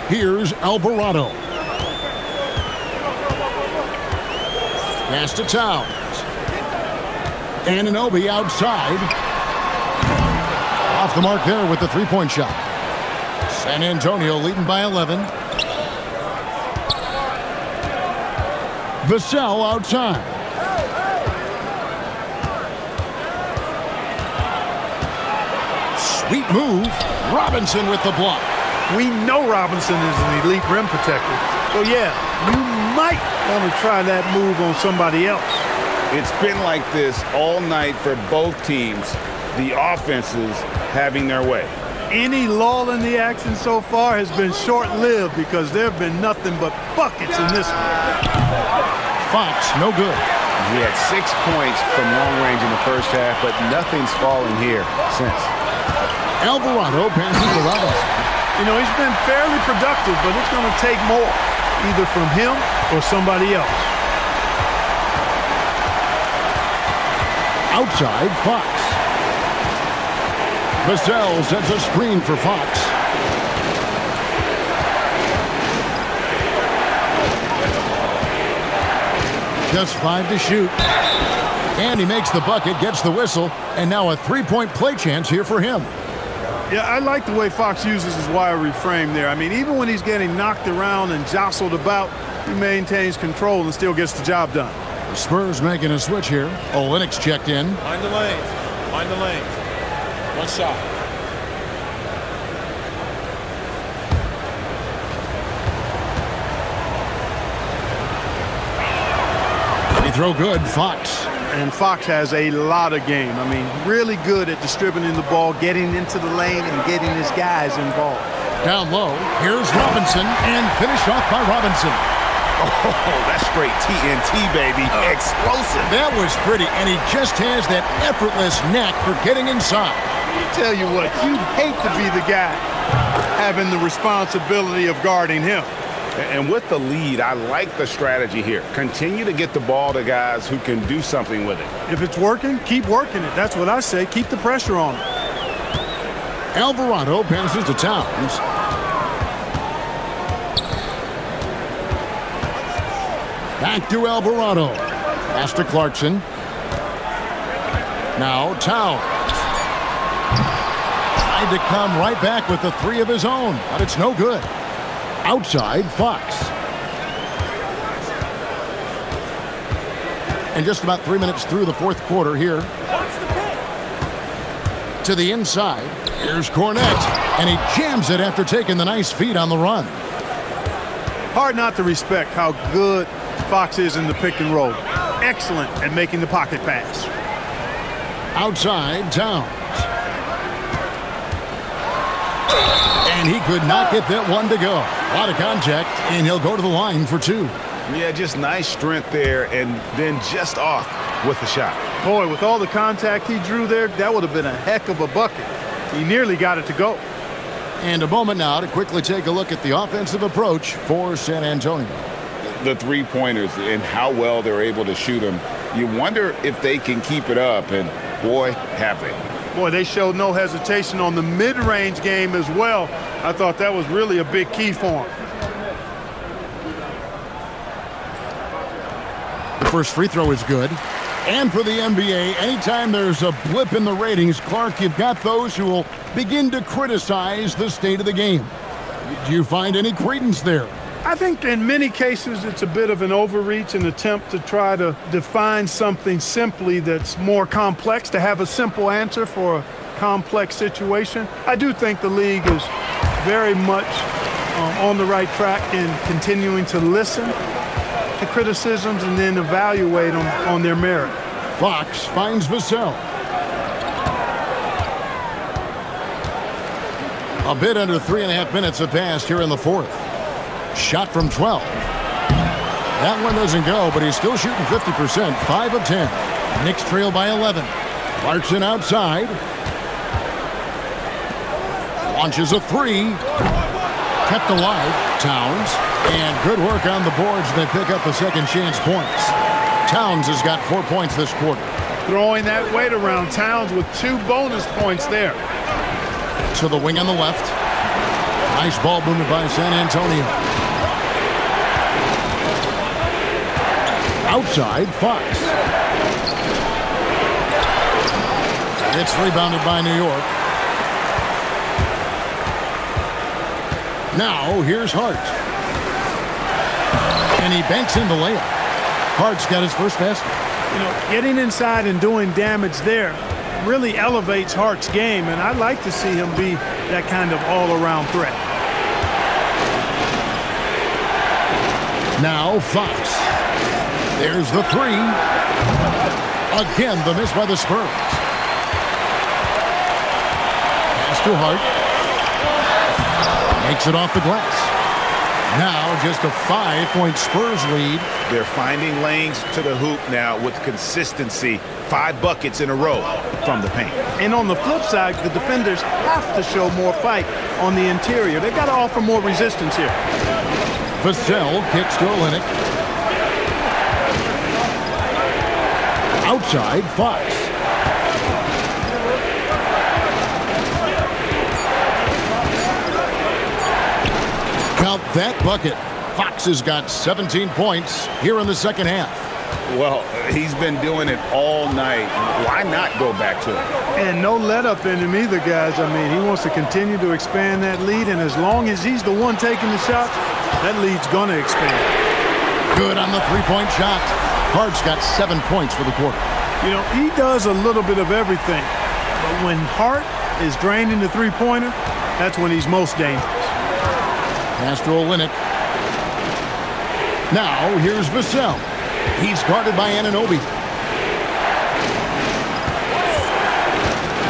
Here's Alvarado. Pass to Towns. Anunoby outside. Off the mark there with the 3-point shot. San Antonio leading by 11. Vassell outside. Sweet move. Robinson with the block. We know Robinson is an elite rim protector. So, yeah, you might want to try that move on somebody else. It's been like this all night for both teams. The offenses having their way. Any lull in the action so far has been short-lived because there have been nothing but buckets in this one. Fox, no good. He had 6 points from long range in the first half, but nothing's fallen here since. Alvarado passes to Robinson. You know, he's been fairly productive, but it's going to take more, either from him or somebody else. Outside, Fox. Vassell sets a screen for Fox. Just 5 to shoot. And he makes the bucket, gets the whistle, and now a 3-point play chance here for him. Yeah, I like the way Fox uses his wiry frame there. I mean, even when he's getting knocked around and jostled about, he maintains control and still gets the job done. The Spurs making a switch here. Olynyk checked in. Mind the lanes. Mind the lanes. One shot. Free throw good, Fox. And Fox has a lot of game. I mean, really good at distributing the ball, getting into the lane, and getting his guys involved. Down low, here's Robinson, and finished off by Robinson. Oh, that's straight TNT, baby. Explosive. That was pretty, and he just has that effortless knack for getting inside. Tell you what, you'd hate to be the guy having the responsibility of guarding him. And with the lead, I like the strategy here. Continue to get the ball to guys who can do something with it. If it's working, keep working it. That's what I say. Keep the pressure on him. Alvarado passes to Towns. Back to Alvarado. Pass to Clarkson. Now Towns. Tried to come right back with the three of his own, but it's no good. Outside, Fox. And just about 3 minutes through the fourth quarter here. To the inside. Here's Cornette. And he jams it after taking the nice feed on the run. Hard not to respect how good Fox is in the pick and roll. Excellent at making the pocket pass. Outside, Towns. And he could not get that one to go. A lot of contact, and he'll go to the line for two. Yeah, just nice strength there, and then just off with the shot. Boy, with all the contact he drew there, that would have been a heck of a bucket. He nearly got it to go. And a moment now to quickly take a look at the offensive approach for San Antonio. The three-pointers and how well they're able to shoot them. You wonder if they can keep it up, and boy, have they. Boy, they showed no hesitation on the mid-range game as well. I thought that was really a big key for them. The first free throw is good. And for the NBA, anytime there's a blip in the ratings, Clark, you've got those who will begin to criticize the state of the game. Do you find any credence there? I think in many cases it's a bit of an overreach, an attempt to try to define something simply that's more complex, to have a simple answer for a complex situation. I do think the league is very much on the right track in continuing to listen to criticisms and then evaluate them on their merit. Fox finds Vassell. A bit under 3.5 minutes have passed here in the fourth. Shot from 12. That one doesn't go, but he's still shooting 50%, 5 of 10. Knicks trail by 11. Clarkson outside. Launches a three. Kept alive, Towns. And good work on the boards. They pick up the second chance points. Towns has got 4 points this quarter. Throwing that weight around. Towns with 2 bonus points there. To the wing on the left. Nice ball movement by San Antonio. Outside, Fox. It's rebounded by New York. Now, here's Hart. And he banks in the layup. Hart's got his first basket. You know, getting inside and doing damage there really elevates Hart's game, and I'd like to see him be that kind of all-around threat. Now, Fox. There's the three. Again, the miss by the Spurs. Pass to Hart. Makes it off the glass. Now just a 5-point Spurs lead. They're finding lanes to the hoop now with consistency. 5 buckets in a row from the paint. And on the flip side, the defenders have to show more fight on the interior. They've got to offer more resistance here. Vassell kicks to Olynyk. Outside, Fox. Count that bucket. Fox has got 17 points here in the second half. Well, he's been doing it all night. Why not go back to it? And no let up in him either, guys. I mean, he wants to continue to expand that lead, and as long as he's the one taking the shots, that lead's going to expand. Good on the three-point shot. Hart's got 7 points for the quarter. You know, he does a little bit of everything. But when Hart is draining the three-pointer, that's when he's most dangerous. Pass to Olynyk. Now, here's Vassell. He's guarded by Anunoby.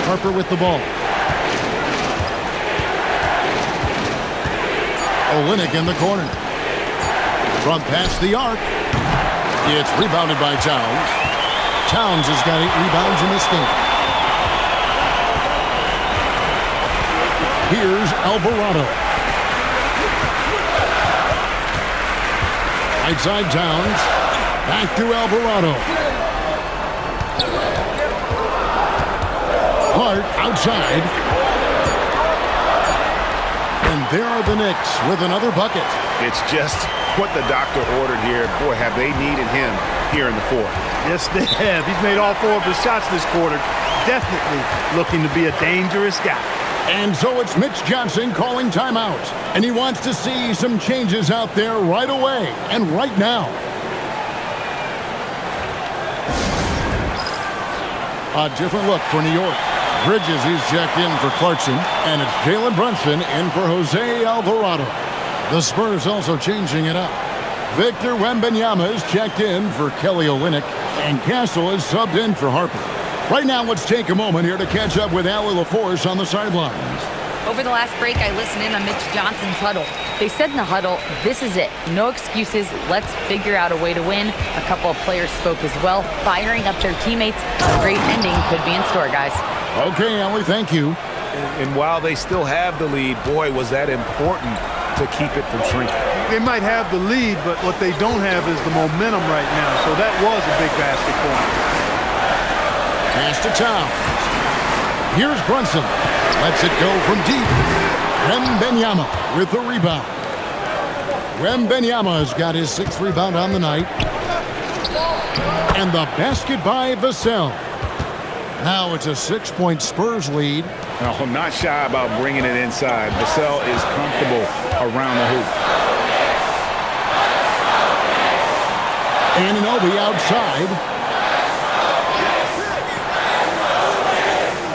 Harper with the ball. Olynyk in the corner. From past the arc. It's rebounded by Towns. Towns has got 8 rebounds in this game. Here's Alvarado. Right side Towns. Back to Alvarado. Hart outside. And there are the Knicks with another bucket. It's just what the doctor ordered here. Boy, have they needed him here in the fourth. Yes, they have. He's made all 4 of his shots this quarter. Definitely looking to be a dangerous guy. And so it's Mitch Johnson calling timeout. And he wants to see some changes out there right away and right now. A different look for New York. Bridges, he's checked in for Clarkson. And it's Jalen Brunson in for Jose Alvarado. The Spurs also changing it up. Victor Wembanyama is checked in for Kelly Olynyk. And Castle is subbed in for Harper. Right now, let's take a moment here to catch up with Allie LaForce on the sidelines. Over the last break, I listened in on Mitch Johnson's huddle. They said in the huddle, this is it. No excuses. Let's figure out a way to win. A couple of players spoke as well, firing up their teammates. A great ending could be in store, guys. Okay, Allie, thank you. And while they still have the lead, boy, was that important to keep it from shrinking. They might have the lead, but what they don't have is the momentum right now. So that was a big basket for them. Pass to Towns. Here's Brunson. Lets it go from deep. Wembanyama with the rebound. Wembanyama has got his 6th rebound on the night. And the basket by Vassell. Now it's a 6-point Spurs lead. No, not shy about bringing it inside. Vassell is comfortable around the hoop. Anunoby outside.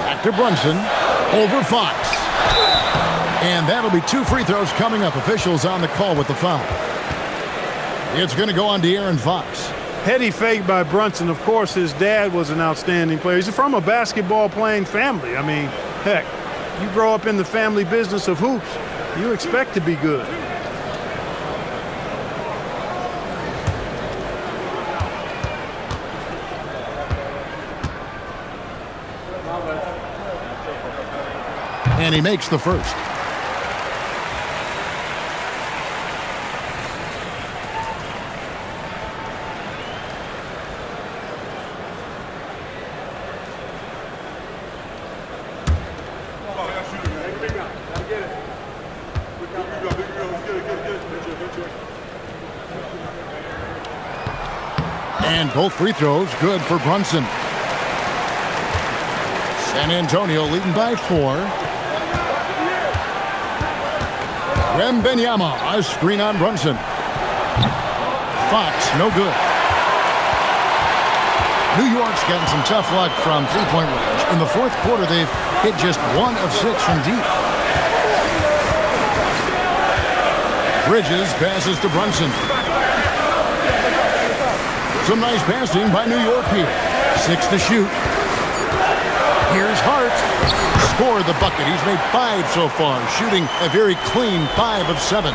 Back to Brunson. Over Fox. And that'll be 2 free throws coming up. Officials on the call with the foul. It's going to go on De'Aaron Fox. Heady fake by Brunson. Of course, his dad was an outstanding player. He's from a basketball-playing family. I mean, heck, you grow up in the family business of hoops, you expect to be good. And he makes the first. And both free throws good for Brunson. San Antonio leading by 4. Wembanyama, a screen on Brunson. Fox, no good. New York's gotten some tough luck from three-point range. In the fourth quarter, they've hit just 1 of 6 from deep. Bridges passes to Brunson. Some nice passing by New York here. 6 to shoot. Here's Hart. Scored the bucket. He's made 5 so far, shooting a very clean 5 of 7.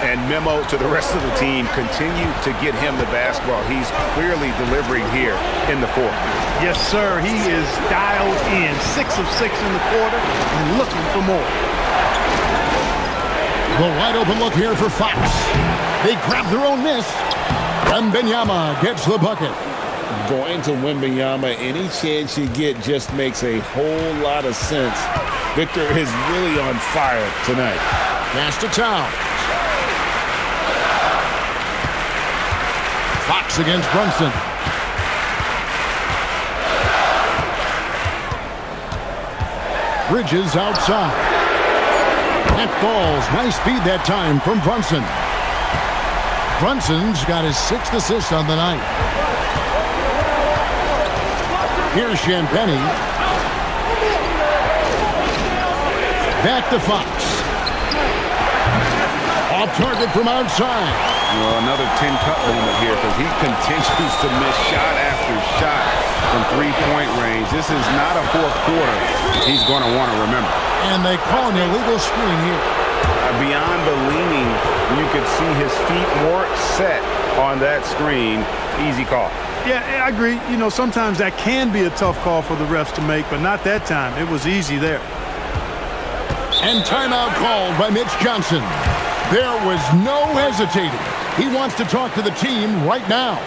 And memo to the rest of the team, continue to get him the basketball. He's clearly delivering here in the fourth. Yes, sir. He is dialed in. 6 of 6 in the quarter and looking for more. The wide open look here for Fox. They grab their own miss. Wembanyama gets the bucket. Going to Wembanyama, any chance you get just makes a whole lot of sense. Victor is really on fire tonight. Pass to Towns. Fox against Brunson. Bridges outside. That falls. Nice speed that time from Brunson. Brunson's got his 6th assist on the night. Here's Champagnie. Back to Fox. Off target from outside. Well, another 10-cut moment here because he continues to miss shot after shot from three-point range. This is not a fourth quarter he's going to want to remember. And they call an illegal screen here. Beyond the leaning, you could see his feet weren't set on that screen. Easy call. Yeah, I agree. You know, sometimes that can be a tough call for the refs to make, but not that time. It was easy there. And timeout called by Mitch Johnson. There was no hesitating. He wants to talk to the team right now.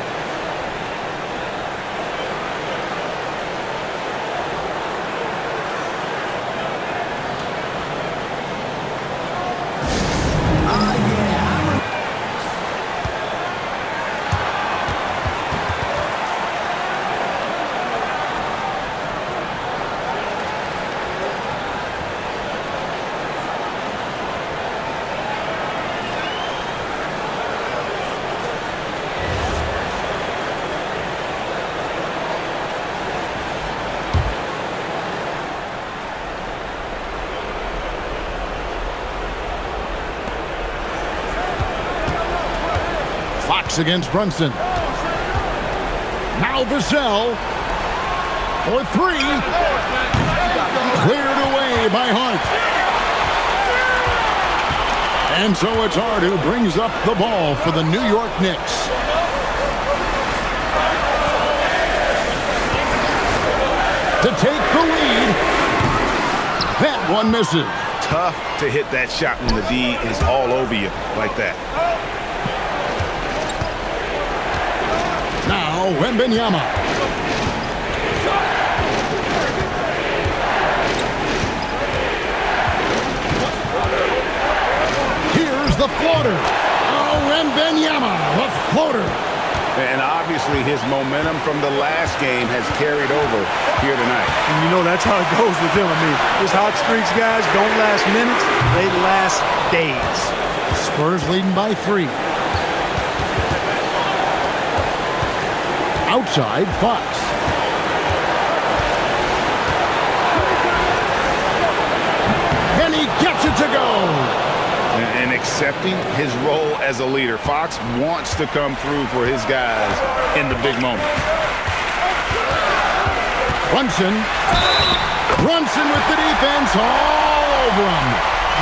Fox against Brunson. Now Vassell for three. Cleared away by Hart. And so it's Hart who brings up the ball for the New York Knicks. To take the lead. That one misses. Tough to hit that shot when the D is all over you like that. Now Wembanyama. Here's the floater. Oh, Wembanyama, the floater. And obviously his momentum from the last game has carried over here tonight. And you know that's how it goes with him. I mean, his hot streaks, guys, don't last minutes. They last days. Spurs leading by 3. Outside, Fox. And he gets it to go. And accepting his role as a leader. Fox wants to come through for his guys in the big moments. Brunson with the defense all over him.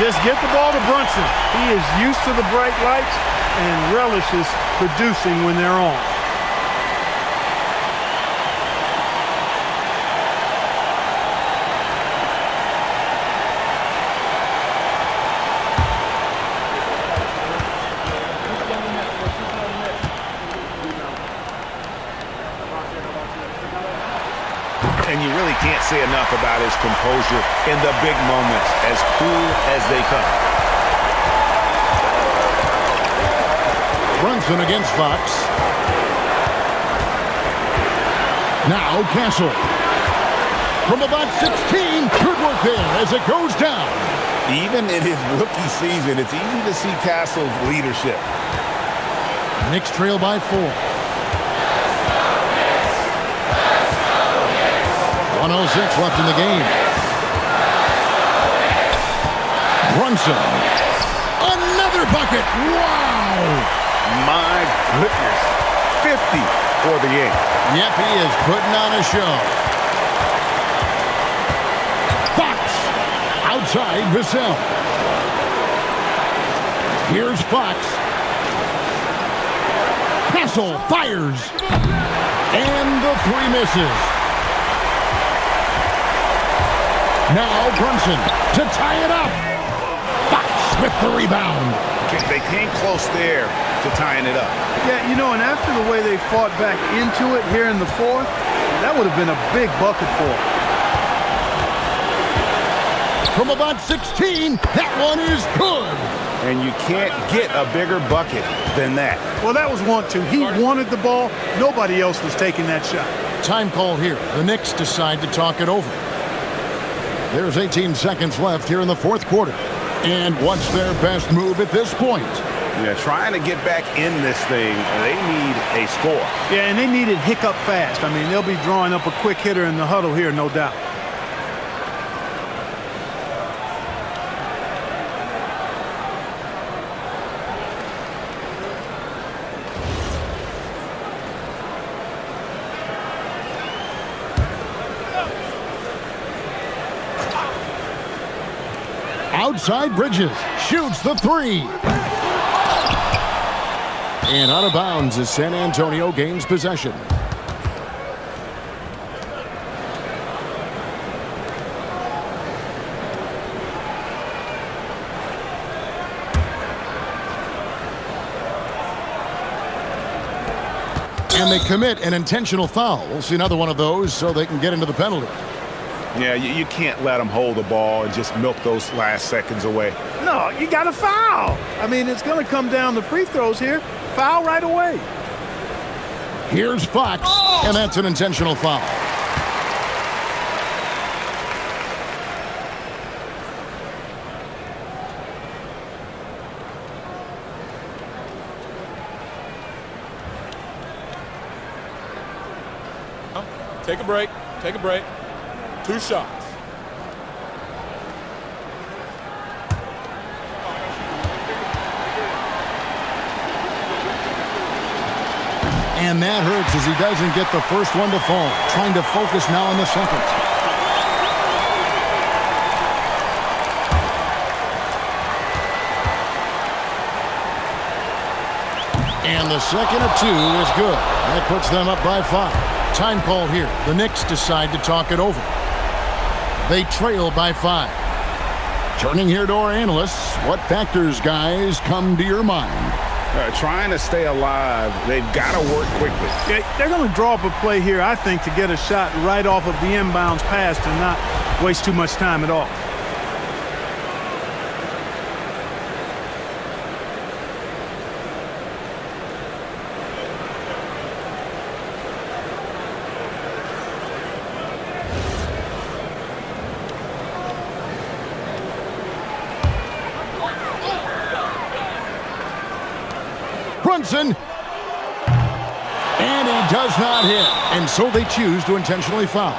Just get the ball to Brunson. He is used to the bright lights and relishes producing when they're on. And you really can't say enough about his composure in the big moments, as cool as they come. Brunson against Fox. Now Castle. From about 16, good work there as it goes down. Even in his rookie season, it's easy to see Castle's leadership. Knicks trail by 4. 1:06 left in the game. Brunson. Another bucket. Wow. My goodness. 50 for the game. Yep, he is putting on a show. Fox. Outside Vassell. Here's Fox. Castle fires. And the 3 misses. Now Brunson to tie it up. Fox with the rebound. They came close there to tying it up. Yeah, you know, and after the way they fought back into it here in the fourth, that would have been a big bucket for them. From about 16, that one is good. And you can't get a bigger bucket than that. Well, that was 1-2. He wanted the ball. Nobody else was taking that shot. Time call here. The Knicks decide to talk it over. There's 18 seconds left here in the fourth quarter. And what's their best move at this point? Yeah, trying to get back in this thing, they need a score. Yeah, and they need it hiccup fast. I mean, they'll be drawing up a quick hitter in the huddle here, no doubt. outside Bridges. Shoots the three. And out of bounds as San Antonio gains possession. And they commit an intentional foul. We'll see another one of those so they can get into the penalty. Yeah, you can't let them hold the ball and just milk those last seconds away. No, you got to foul. I mean, it's going to come down to free throws here. Foul right away. Here's Fox, and that's an intentional foul. Take a break. Take a break. 2 shots. And that hurts as he doesn't get the first one to fall. Trying to focus now on the second. And the second of 2 is good. That puts them up by 5. Time called here. The Knicks decide to talk it over. They trail by 5. Turning here to our analysts, what factors, guys, come to your mind? Trying to stay alive, they've got to work quickly. Yeah, they're going to draw up a play here, I think, to get a shot right off of the inbounds pass and not waste too much time at all. Brunson. And he does not hit. And so they choose to intentionally foul.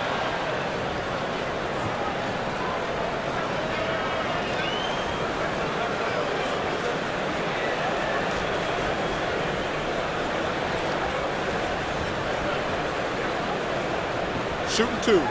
Shooting 2.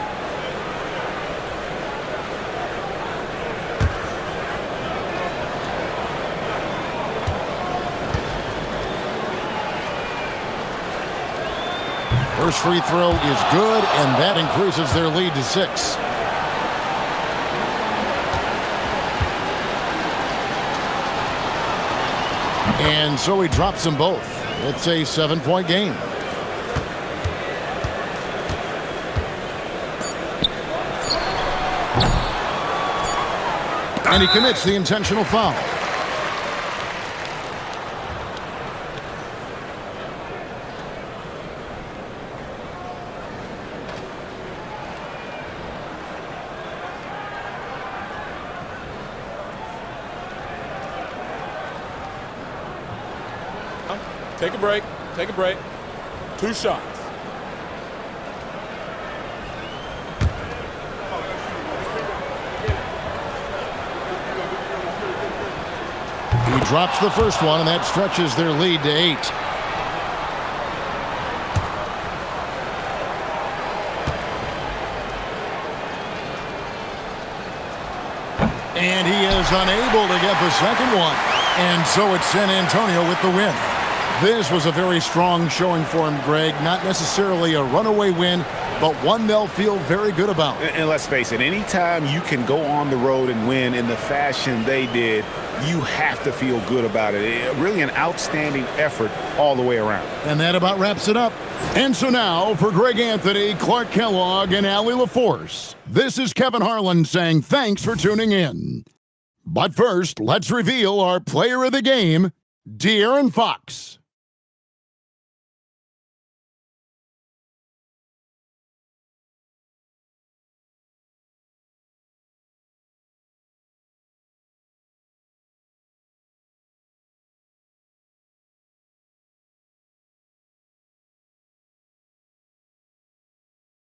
First free throw is good, and that increases their lead to 6. And so he drops them both. It's a 7-point game. And he commits the intentional foul. Take a break. Take a break. 2 shots. He drops the first one, and that stretches their lead to 8. And he is unable to get the second one. And so it's San Antonio with the win. This was a very strong showing for him, Greg. Not necessarily a runaway win, but one they'll feel very good about. And let's face it, anytime you can go on the road and win in the fashion they did, you have to feel good about it. Really an outstanding effort all the way around. And that about wraps it up. And so now, for Greg Anthony, Clark Kellogg, and Allie LaForce, this is Kevin Harlan saying thanks for tuning in. But first, let's reveal our player of the game, De'Aaron Fox.